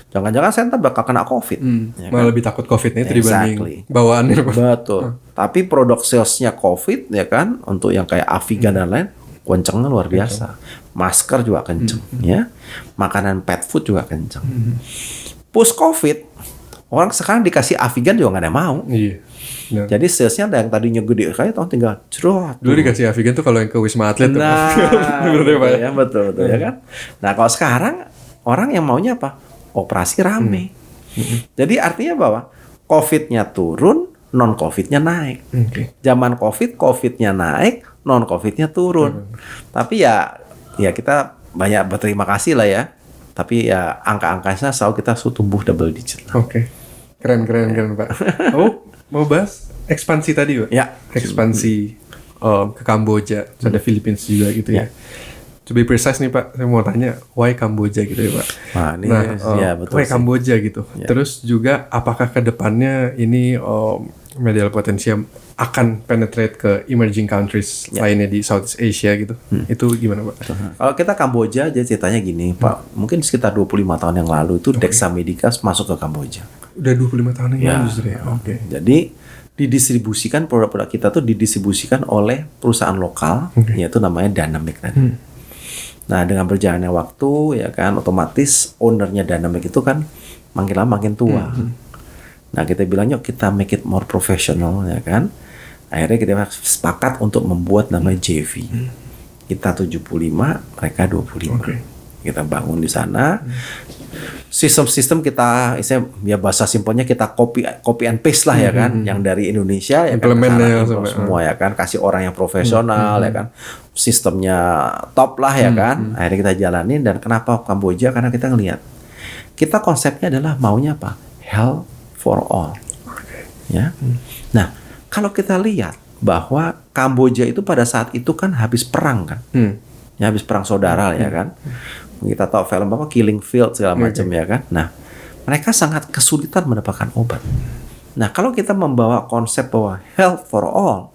Jangan-jangan saya ntar bakal kena COVID. Ya kan? Malah lebih takut COVID-nya itu dibanding bawaannya. Betul. Tapi produk salesnya COVID ya kan, untuk yang kayak Avigan dan lain, kencengnya luar biasa. Masker juga kenceng, ya. Makanan pet food juga kenceng. Post COVID, orang sekarang dikasih Avigan juga nggak ada yang mau. Jadi salesnya ada yang tadinya gede kayak tinggal cerot. Dulu dikasih Avigan tuh kalau yang ke Wisma Atlet. Betul ya kan. Nah kalau sekarang orang yang maunya apa? Operasi rame. Jadi artinya bahwa COVID-nya turun, non COVID-nya naik. Zaman COVID-nya naik, non COVID-nya turun. Tapi ya kita banyak berterima kasih lah ya. Tapi ya angka-angkanya selalu kita tumbuh double digit. Keren Pak. Mau bahas ekspansi tadi Pak? Ya. Ekspansi ke Kamboja, ada Philippines juga gitu ya. To be precise nih Pak, saya mau tanya why Kamboja gitu ya Pak. Betul why Kamboja gitu. Terus juga apakah ke depannya ini Media Potensia akan penetrate ke emerging countries lainnya di Southeast Asia gitu. Itu gimana Pak? Kalau kita Kamboja aja ceritanya gini Pak, mungkin sekitar 25 tahun yang lalu itu Dexa Medica masuk ke Kamboja. Udah 25 tahun yang lalu justru ya. Jadi didistribusikan produk-produk kita tuh didistribusikan oleh perusahaan lokal, yaitu namanya Dynamic tadi. Nah, dengan berjalannya waktu ya kan otomatis ownernya Dynamic itu kan makin lama makin tua. Nah, kita bilang yuk kita make it more professional ya kan. Akhirnya kita sepakat untuk membuat namanya JV. Kita 75, mereka 25. kita bangun di sana. Sistem-sistem kita, ya bahasa simpelnya kita copy and paste lah ya kan, yang dari Indonesia ya kan, Implementnya semua ya kan, kasih orang yang profesional ya kan, sistemnya top lah ya kan. Akhirnya kita jalanin. Dan kenapa Kamboja? Karena kita ngelihat, kita konsepnya adalah maunya apa? Health for all. Ya. Nah, kalau kita lihat bahwa Kamboja itu pada saat itu kan habis perang kan, ya habis perang saudara ya kan. Kita tahu film apa Killing Field segala macam ya kan. Nah, mereka sangat kesulitan mendapatkan obat. Nah, kalau kita membawa konsep bahwa health for all,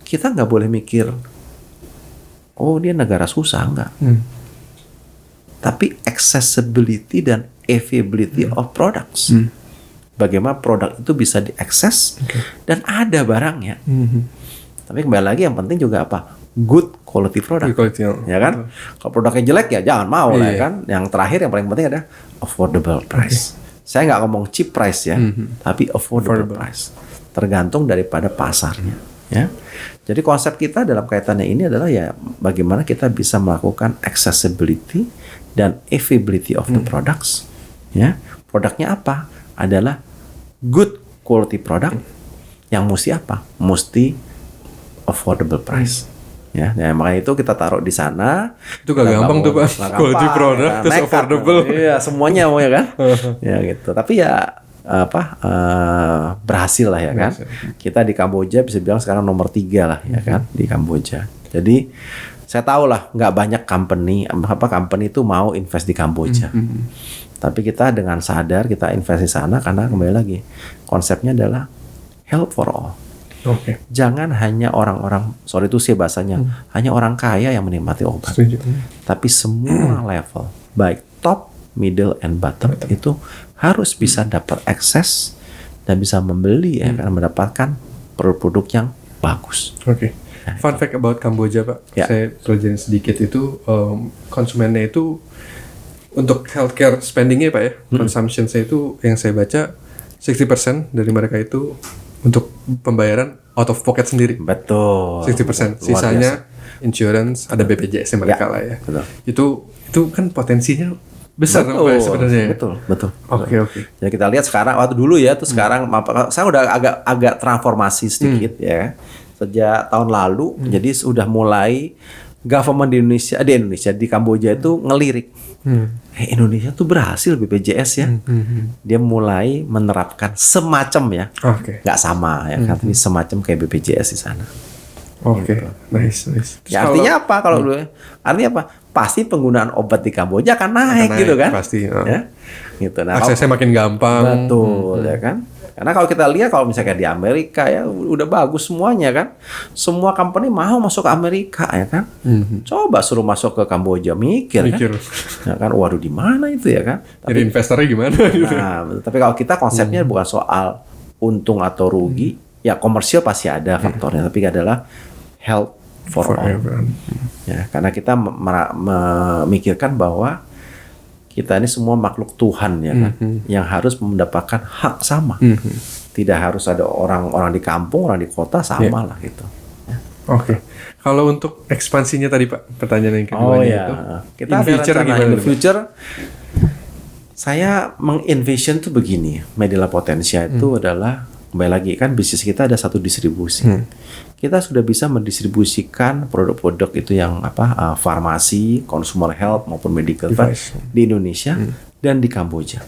kita nggak boleh mikir, oh dia negara susah, enggak. Tapi accessibility dan availability of products. Bagaimana produk itu bisa diakses dan ada barangnya. Tapi kembali lagi yang penting juga apa? Good quality product, ya kan? Kalau produknya jelek ya jangan mau lah, ya kan? Yang terakhir yang paling penting ada affordable price. Saya nggak ngomong cheap price ya, tapi affordable price. Tergantung daripada pasarnya, ya. Jadi konsep kita dalam kaitannya ini adalah ya bagaimana kita bisa melakukan accessibility dan availability of the products, ya. Produknya apa? Adalah good quality product yang mesti apa? Mesti affordable price. Ya, makanya itu kita taruh di sana. Itu gak gampang tuh Pak. Quality product terus affordable. Iya, semuanya mau ya kan. Ya gitu. Tapi ya berhasil lah ya kan. Kita di Kamboja bisa bilang sekarang nomor 3 lah ya kan di Kamboja. Jadi saya tahu lah nggak banyak company itu mau invest di Kamboja. Tapi kita dengan sadar kita invest di sana karena kembali lagi konsepnya adalah health for all. Jangan hanya orang-orang, sorry itu sih bahasanya, hanya orang kaya yang menikmati obat. Tapi semua level, baik top, middle, and bottom itu harus bisa dapat akses dan bisa membeli ya, karena mendapatkan produk-produk yang bagus. Fun fact about Kamboja Pak, saya pelajarin sedikit itu, konsumennya itu untuk healthcare spendingnya Pak ya, consumption saya itu yang saya baca 60% dari mereka itu untuk pembayaran out of pocket sendiri. Betul. 60%. Sisanya insurance, ada BPJS mereka lah ya. Betul. Itu kan potensinya besar Pak sebenarnya. Betul. Oke. Jadi kita lihat sekarang waktu dulu ya, tuh sekarang saya udah agak transformasi sedikit ya. Sejak tahun lalu jadi sudah mulai government di Indonesia di Kamboja itu ngelirik. Indonesia tuh berhasil BPJS ya. Dia mulai menerapkan semacam ya. Nggak sama ya, tapi semacam kayak BPJS di sana. Gitu. Nice. Ya, artinya apa kalau dulu? Artinya apa? Pasti penggunaan obat di Kamboja akan naik gitu kan? Pasti. Ya. Gitu. Nah, aksesnya makin gampang. Betul ya kan? Karena kalau kita lihat kalau misalnya di Amerika ya udah bagus semuanya kan. Semua company mau masuk ke Amerika ya kan. Coba suruh masuk ke Kamboja mikir. Kan? Ya kan, waduh di mana itu ya kan? Jadi investornya gimana gitu. Nah, tapi kalau kita konsepnya bukan soal untung atau rugi, ya komersial pasti ada faktornya, tapi adalah health for all. Ya, karena kita memikirkan bahwa kita ini semua makhluk Tuhan ya kan, yang harus mendapatkan hak sama. Tidak harus ada orang di kampung, orang di kota sama lah gitu. Ya. Kalau untuk ekspansinya tadi Pak, pertanyaan yang kedua itu, kita in the future, saya mengenvision tuh begini, Medela Potensia itu adalah kembali lagi kan bisnis kita ada satu distribusi. Kita sudah bisa mendistribusikan produk-produk itu yang farmasi, consumer health maupun medical device di Indonesia dan di Kamboja.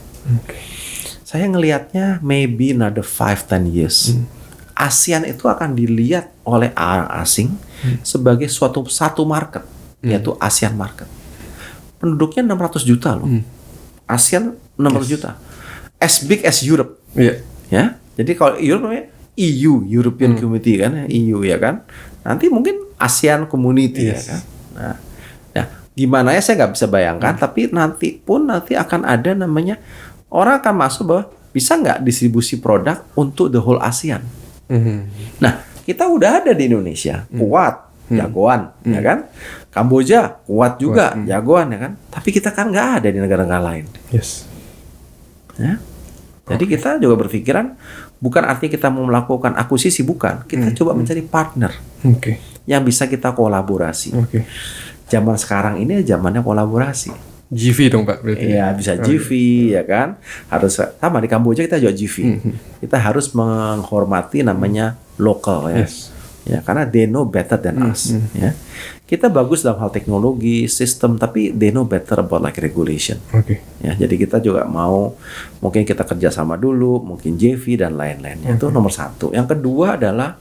Saya ngelihatnya maybe another 5-10 years. ASEAN itu akan dilihat oleh orang asing sebagai satu market, yaitu ASEAN market. Penduduknya 600 juta loh. ASEAN 600 juta. As big as Europe. Ya. Jadi kalau Europe namanya EU, European Community kan, EU ya kan. Nanti mungkin ASEAN Community ya kan. Nah, gimana ya saya nggak bisa bayangkan, tapi nanti akan ada namanya orang akan masuk bahwa bisa nggak distribusi produk untuk the whole ASEAN. Nah, kita udah ada di Indonesia, kuat, jagoan, ya kan. Kamboja kuat juga, jagoan ya kan. Tapi kita kan nggak ada di negara-negara lain. Ya. Jadi kita juga berpikiran bukan artinya kita mau melakukan akuisisi, bukan. Kita coba mencari partner yang bisa kita kolaborasi. Zaman sekarang ini zamannya kolaborasi. GV dong Pak berarti. Iya, bisa GV ya kan. Harus sama di Kamboja kita juga GV. Kita harus menghormati namanya lokal ya. Yes. Ya, karena they know better than us ya. Kita bagus dalam hal teknologi, sistem, tapi they know better about like regulation. Oke. Ya, jadi kita juga mau mungkin kita kerjasama dulu, mungkin JV dan lain-lainnya. Itu nomor satu. Yang kedua adalah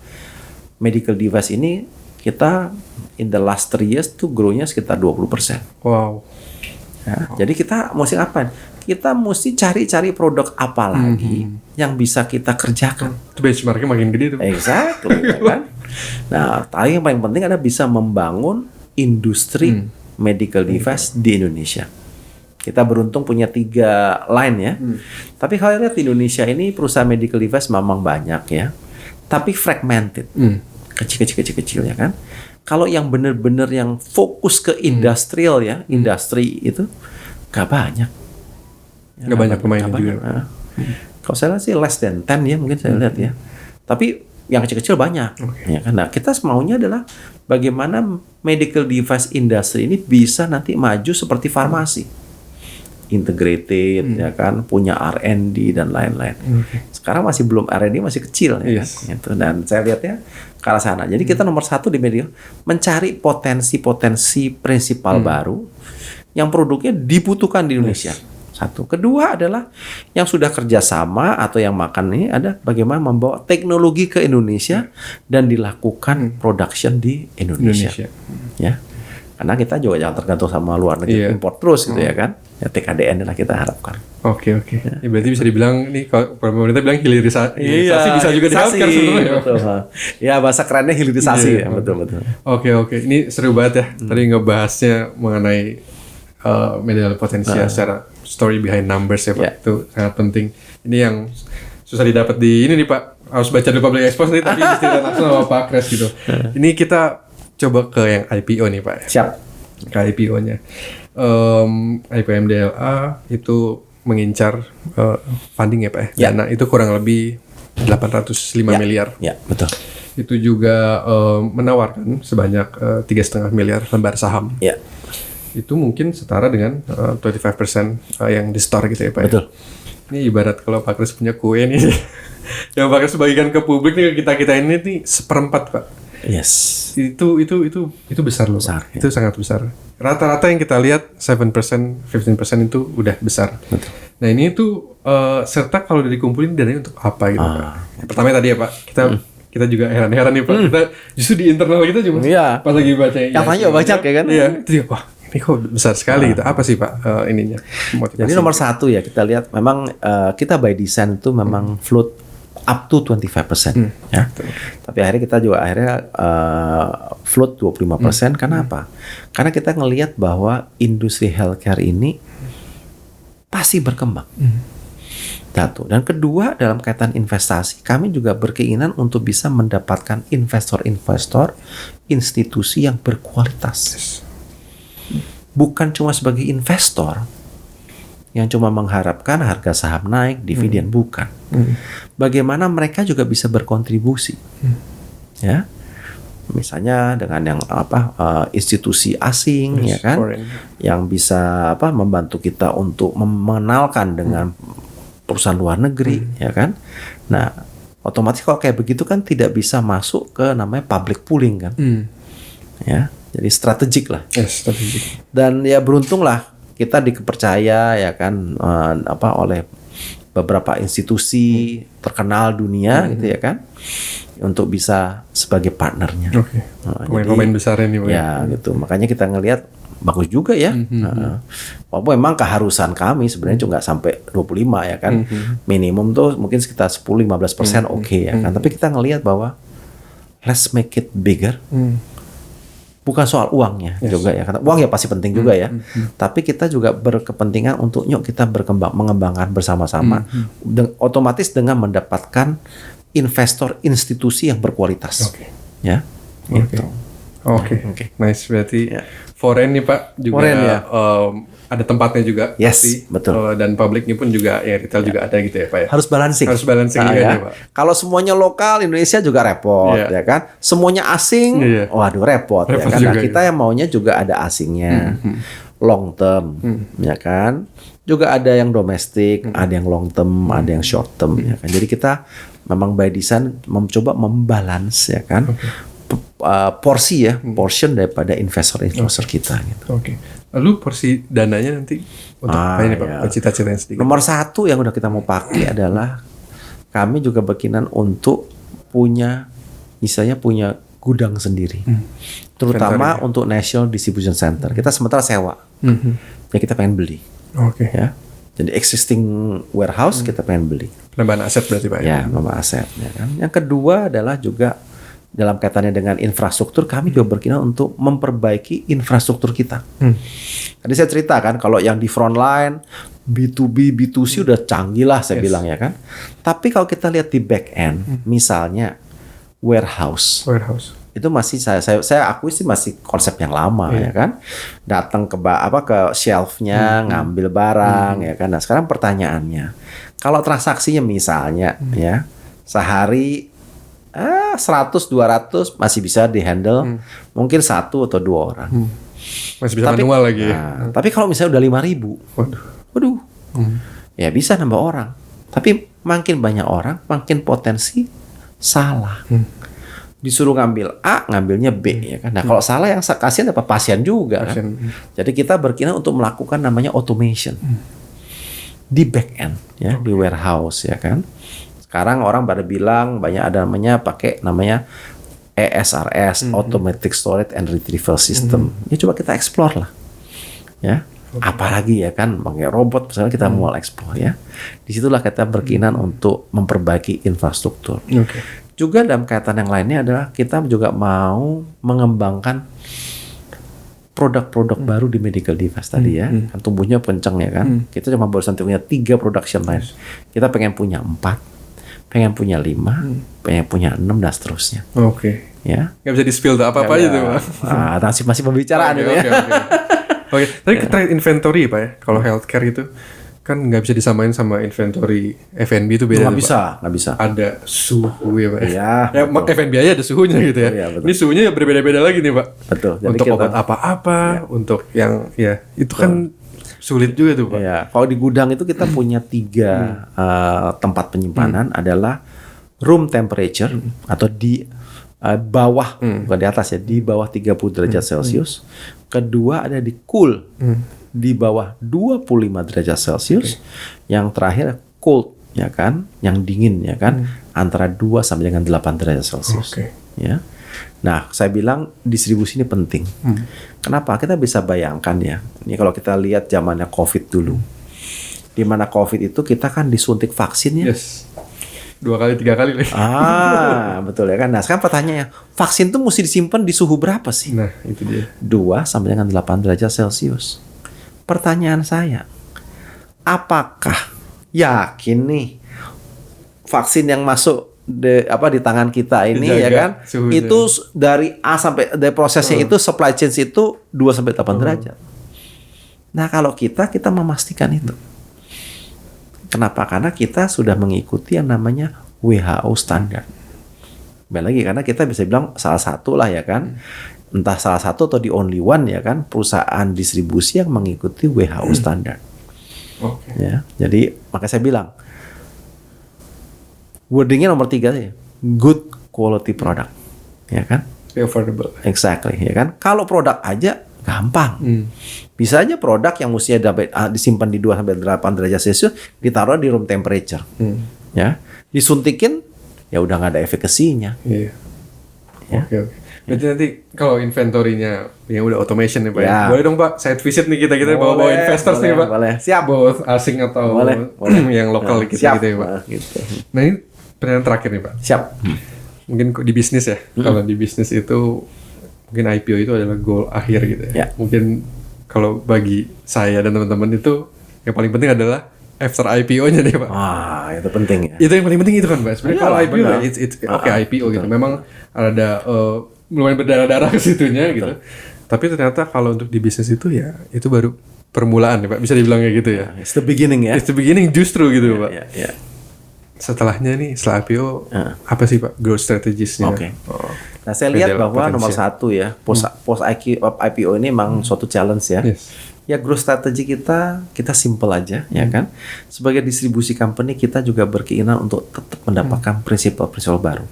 medical device ini kita in the last 3 years tuh grow-nya sekitar 20%. Wow. Ya, jadi kita mesti ngapain? Kita mesti cari-cari produk apa lagi yang bisa kita kerjakan. Itu benchmarknya makin gede tuh. Exactly, ya kan? Nah, tapi yang paling penting adalah bisa membangun industri medical device di Indonesia. Kita beruntung punya 3 line ya. Tapi kalau lihat di Indonesia ini perusahaan medical device memang banyak ya. Tapi fragmented. Kecil ya kan. Kalau yang benar-benar yang fokus ke industrial ya, industri itu gak banyak. Ya, Gak banyak pemain juga. Nah, kalau saya lihat sih less than 10 ya mungkin saya lihat ya. Tapi yang kecil-kecil banyak. Ya kan? Nah, kita maunya adalah bagaimana medical device industry ini bisa nanti maju seperti farmasi. Integrated ya kan, punya R&D dan lain-lain. Sekarang masih belum R&D, masih kecil ya. Yes. Kan? Gitu. Dan saya lihatnya ke arah sana. Jadi kita nomor 1 di media mencari potensi-potensi prinsipal baru yang produknya dibutuhkan di Indonesia. Satu. Kedua adalah yang sudah kerjasama atau yang makan ini ada bagaimana membawa teknologi ke Indonesia dan dilakukan production di Indonesia. Ya. Karena kita juga jangan tergantung sama luar negeri, import terus gitu ya kan. Ya TKDN lah kita harapkan. Oke. Ya, berarti bisa dibilang nih kalau pemerintah bilang hilirisasi bisa juga di healthcare sebenarnya. Betul. Ya bahasa kerennya hilirisasi ya, betul. Oke. Ini seru banget ya. Tadi ngebahasnya mengenai medial potensial secara story behind numbers ya Pak. Itu sangat penting. Ini yang susah didapat di ini nih Pak. Harus baca dulu public expose nih tapi diceritakan langsung sama Pak Kres gitu. Ini kita coba ke yang IPO nih Pak. Siap. Ke IPO-nya. IPMDLA itu mengincar funding ya Pak ya. Dana itu kurang lebih 805 miliar. Ya, betul. Itu juga menawarkan sebanyak 3,5 miliar lembar saham. Ya. Itu mungkin setara dengan 25% yang di store gitu ya Pak. Betul. Ini ibarat kalau Pak Kris punya kue nih yang Pak Kris bagikan ke publik nih kita ini nih 1/4 Pak. Yes. Itu besar loh. Besar, Pak. Itu sangat besar. Rata-rata yang kita lihat 7%, 15% itu udah besar. Betul. Nah ini tuh serta kalau dikumpulin dananya untuk apa gitu Pak. Pertama tadi ya Pak, kita juga heran-heran nih Pak. Kita justru di internal kita cuma pas lagi baca yang banyak banyak ya kan? Iya, itu dia wah ini kok besar sekali gitu. Apa sih Pak ininya? Motivasi. Jadi nomor 1 ya kita lihat memang kita by design itu memang float up to 25% ya. Tapi akhirnya kita juga float 25%. Karena apa? Karena kita ngelihat bahwa industri healthcare ini pasti berkembang. Satu. Dan kedua dalam kaitan investasi kami juga berkeinginan untuk bisa mendapatkan investor-investor institusi yang berkualitas. Bukan cuma sebagai investor yang cuma mengharapkan harga saham naik, dividen bukan. Bagaimana mereka juga bisa berkontribusi, ya, misalnya dengan yang institusi asing, ya kan, yang bisa membantu kita untuk mengenalkan dengan perusahaan luar negeri, ya kan. Nah, otomatis kalau kayak begitu kan tidak bisa masuk ke namanya public pooling kan, ya. Jadi strategik lah. Strategik. Dan ya beruntunglah kita dipercaya ya kan oleh beberapa institusi terkenal dunia gitu ya kan untuk bisa sebagai partnernya. Oke. Pemain-pemain besar ini. Ya gitu. Makanya kita ngelihat bagus juga ya. Walaupun memang keharusan kami sebenarnya juga nggak sampai 25 ya kan. Minimum tuh mungkin sekitar 10-15% oke ya kan. Tapi kita ngelihat bahwa let's make it bigger. Bukan soal uangnya juga ya, karena uang ya pasti penting juga ya. Tapi kita juga berkepentingan untuk yuk kita mengembangkan bersama-sama, otomatis dengan mendapatkan investor institusi yang berkualitas, ya. Gitu. Oke. Nice, berarti Ya. foreign nih Pak juga Foreign, ya. ada tempatnya juga. Yes, pasti. betul. Dan publiknya pun juga ya retail juga ada gitu ya Pak ya. Harus balancing. Harus balancing juga ya. nih, Pak. Kalau semuanya lokal, Indonesia juga repot, Iya. ya kan? Semuanya asing, Iya. waduh repot ya Repot kan? Nah, juga, kita yang maunya juga ada asingnya, long term, ya kan? Juga ada yang domestik, ada yang long term, ada yang short term, ya kan? Jadi kita memang by design mencoba membalance, ya kan? Porsi ya, portion daripada investor kita gitu. Oke. Lalu porsi dananya nanti untuk apa ini Pak? ya. Cita-citanya sedikit. Nomor satu yang udah kita mau pakai adalah kami juga berkinan untuk punya, misalnya punya gudang sendiri, terutama untuk National Distribution Center. Kita sementara sewa, ya kita pengen beli, Oke. ya. Jadi existing warehouse kita pengen beli, Penambahan aset berarti Pak ya. ya, nama aset. Ya kan. Yang kedua adalah juga dalam kaitannya dengan infrastruktur, kami juga berkinan untuk memperbaiki infrastruktur kita. Tadi saya cerita kan, kalau yang di front line, B2B, B2C udah canggih lah saya bilang ya kan. Tapi kalau kita lihat di back end, misalnya warehouse, itu masih saya akui sih masih konsep yang lama ya kan. Datang ke ke shelf-nya, ngambil barang ya kan. Nah, sekarang pertanyaannya, kalau transaksinya misalnya ya sehari 100-200 masih bisa dihandle mungkin 1 atau 2 orang. Masih bisa manual lagi ya. Nah, tapi kalau misalnya udah 5.000, waduh, ya bisa nambah orang. Tapi makin banyak orang, makin potensi salah. Disuruh ngambil A, ngambilnya B ya kan. Nah, kalau salah yang kasihan apa pasien juga kan. Jadi kita berkinan untuk melakukan namanya automation di back end ya, di warehouse ya kan. Sekarang orang pada bilang banyak ada namanya pakai namanya ESRS, Automatic Storage and Retrieval System. Ya coba kita explore lah. Ya. Apalagi ya kan pakai robot misalnya kita mau explore ya. Disitulah kita berkinan untuk memperbaiki infrastruktur. Juga dalam kaitan yang lainnya adalah kita juga mau mengembangkan produk-produk baru di medical device tadi ya. Kan tumbuhnya kenceng ya kan. Kita cuma barusan punya 3 production line. Kita pengen punya 4. Pengen punya 5, pengen punya 6 dan seterusnya. Oke. Ya. Nggak bisa di-spill tuh apa-apa aja tuh Pak. Masih pembicaraan itu ya. Oke. Tapi trade inventory Pak ya. Kalau healthcare itu kan nggak bisa disamain sama inventory F&B itu beda. Nggak tuh, bisa, Pak. nggak bisa. Ada suhu ya Pak. Iya, Ya, F&B aja ada suhunya gitu ya. Iya, betul. Ini suhunya berbeda-beda lagi nih Pak. Betul. Jadi Untuk kita, obat apa-apa, untuk yang ya itu kan sulit juga tuh Pak. ya, kalau di gudang itu kita punya 3 tempat penyimpanan adalah room temperature atau di bawah, bukan di atas ya, di bawah 30 derajat Celcius. Kedua ada di cool, di bawah 25 derajat Celcius. Yang terakhir cold, ya kan, yang dingin ya kan, antara 2 sampai dengan 8 derajat Celcius. Ya. Nah, saya bilang distribusi ini penting. Kenapa? Kita bisa bayangkan ya. Ini kalau kita lihat zamannya COVID dulu. Di mana COVID itu kita kan disuntik vaksin ya. Yes. 2 kali 3 kali lagi. Betul ya kan. Nah, sekarang pertanyaannya, vaksin itu mesti disimpan di suhu berapa sih? Nah, itu dia. 2 sampai dengan 8 derajat Celcius. Pertanyaan saya, apakah yakin nih vaksin yang masuk di tangan kita ini Dijaga ya kan suhunya. itu dari A sampai dari prosesnya itu supply chain itu 2 sampai 8 derajat. Nah, kalau kita memastikan itu. Kenapa? Karena kita sudah mengikuti yang namanya WHO standar. Balik lagi karena kita bisa bilang salah satu lah ya kan. Entah salah satu atau the only one ya kan perusahaan distribusi yang mengikuti WHO standar. Ya, jadi maka saya bilang wordingnya nomor 3 ya, good quality product, ya kan? Affordable. Exactly, ya kan? Kalau produk aja gampang, bisa aja produk yang mestinya disimpan di 2 sampai 8 derajat Celcius ditaruh di room temperature, ya, disuntikin, ya udah nggak ada efikasinya. Iya. Ya. Oke. Berarti nanti kalau inventory-nya yang udah automation nih Pak. Ya. Boleh dong Pak, site visit nih kita bawa investors nih Pak. Boleh, siap. Both asing atau Boleh. yang lokal kita Siap. gitu ya Pak. Gitu. Nah ini pertanyaan terakhir nih Pak. Siap. Mungkin di bisnis ya. Kalau di bisnis itu mungkin IPO itu adalah goal akhir gitu ya. Ya. Mungkin kalau bagi saya dan teman-teman itu yang paling penting adalah after IPO-nya deh Pak. Wah, itu penting ya. Itu yang paling penting itu kan Pak. Sebenarnya kalau Iyalah, IPO benar. oke IPO gitu. Memang ada lumayan berdarah-darah ke situnya gitu. Tapi ternyata kalau untuk di bisnis itu ya itu baru permulaan ya Pak, bisa dibilang kayak gitu ya. It's the beginning ya. It's the beginning justru gitu Pak. Ya. Setelahnya nih setelah IPO apa sih Pak growth strategies-nya? Oke. Nah saya lihat Beda bahwa nomor potensial. satu ya post IPO ini memang suatu challenge ya. Yes. Ya growth strategi kita simple aja ya kan. Sebagai distribusi company kita juga berkeinginan untuk tetap mendapatkan prinsip-prinsip baru.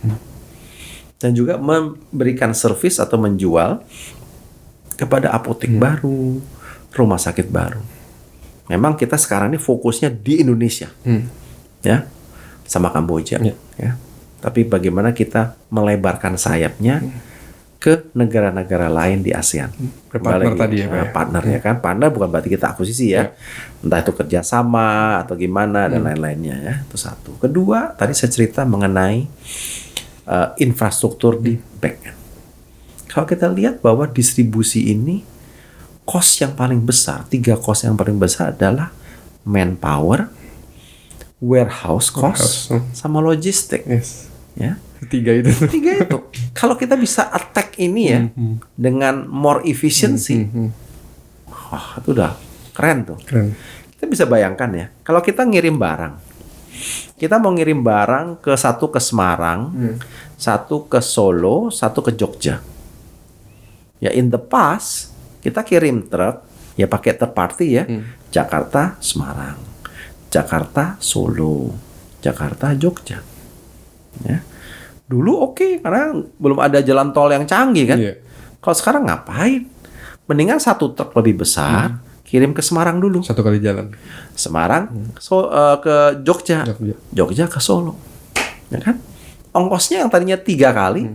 Dan juga memberikan service atau menjual kepada apotek baru, rumah sakit baru. Memang kita sekarang ini fokusnya di Indonesia. Ya. Sama Kamboja ya. Tapi bagaimana kita melebarkan sayapnya ke negara-negara lain di ASEAN. Partner tadi ya, Pak, ya? Partner ya kan. Partner bukan berarti kita akuisisi ya. Entah itu kerjasama atau gimana dan lain-lainnya ya. Itu satu. Kedua, tadi saya cerita mengenai infrastruktur di back-end. Kalau kita lihat bahwa distribusi ini cost yang paling besar, 3 cost yang paling besar adalah manpower, warehouse cost, sama logistik. Yes. Ya. Tiga itu. Kalau kita bisa attack ini ya dengan more efficiency, wah itu udah keren tuh. Keren. Kita bisa bayangkan ya, kalau kita ngirim barang, kita mau ngirim barang satu ke Semarang, satu ke Solo, satu ke Jogja. Ya in the past kita kirim truk, ya pakai third party ya, Jakarta Semarang, Jakarta Solo, Jakarta Jogja. Ya. Dulu oke, karena belum ada jalan tol yang canggih kan. Kalau sekarang ngapain? Mendingan satu truk lebih besar, kirim ke Semarang dulu. Satu kali jalan. Semarang ke Jogja. Jogja ke Solo. Ya kan? Ongkosnya yang tadinya 3 kali,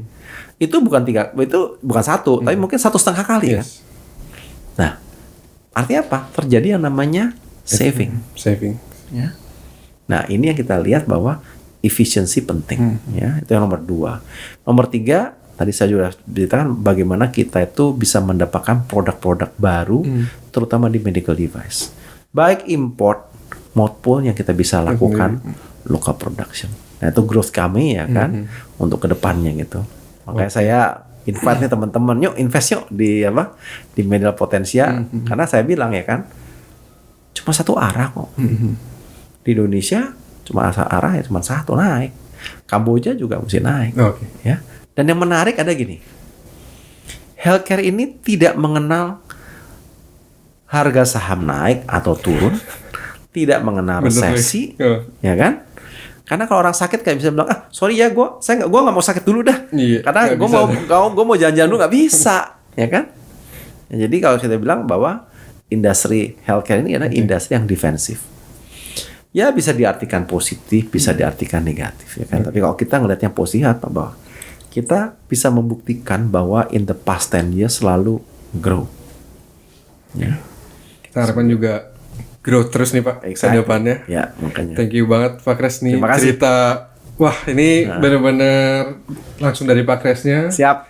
itu bukan satu, tapi mungkin 1,5 kali kan. Nah, artinya apa? Terjadi yang namanya saving. Ya. Nah, ini yang kita lihat bahwa efisiensi penting, ya itu yang nomor 2. Nomor 3 tadi saya juga beritakan bagaimana kita itu bisa mendapatkan produk-produk baru, terutama di medical device, baik import maupun yang kita bisa lakukan local production. Nah itu growth kami ya kan untuk kedepannya gitu. Makanya saya invite nih teman-teman, yuk invest yuk di medical potensia, karena saya bilang ya kan cuma satu arah kok. Di Indonesia cuma arah ya cuma satu, naik. Kamboja juga mesti naik. Ya. Dan yang menarik ada gini. Healthcare ini tidak mengenal harga saham naik atau turun, tidak mengenal resesi, ya kan? Karena kalau orang sakit kayak bisa bilang, sorry ya gua nggak mau sakit dulu dah. Karena gua mau jalan-jalan dulu nggak bisa, ya kan? Ya, jadi kalau kita bilang bahwa industri healthcare ini adalah industri yang defensif. Ya bisa diartikan positif, bisa diartikan negatif ya kan. Tapi kalau kita ngelihatnya positif apa bahwa kita bisa membuktikan bahwa in the past 10 years selalu grow. Ya. Kita harapkan juga grow terus nih Pak ke depannya. Ya, makanya. Thank you banget Pak Kres nih cerita. Wah, ini benar-benar langsung dari Pak Kresnya. Siap.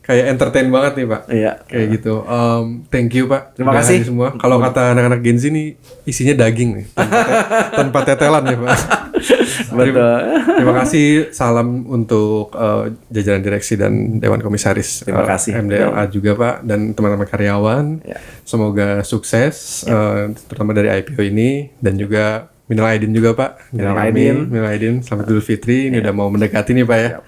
Kayak entertain banget nih Pak. Iya. Kayak gitu. Thank you Pak. Terima kasih semua. Kalau kata anak-anak Gen Z nih isinya daging nih. Tanpa tetelan ya Pak. Betul. Terima kasih. Salam untuk jajaran direksi dan Dewan Komisaris. Terima kasih. MDLA juga Pak. Dan teman-teman karyawan. Ya. Semoga sukses. Terutama dari IPO ini. Dan juga Minal Aidin juga Pak. Minal Aidin. Selamat Idul Fitri. Ini udah mau mendekati nih Pak ya.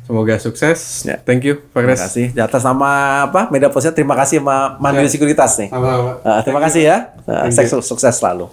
Semoga sukses. Thank you Pak Kres. Terima kasih. Di atas nama Media Positif, terima kasih sama Mandiri Sekuritas nih. Sama-sama. Terima kasih ya. Sukses selalu.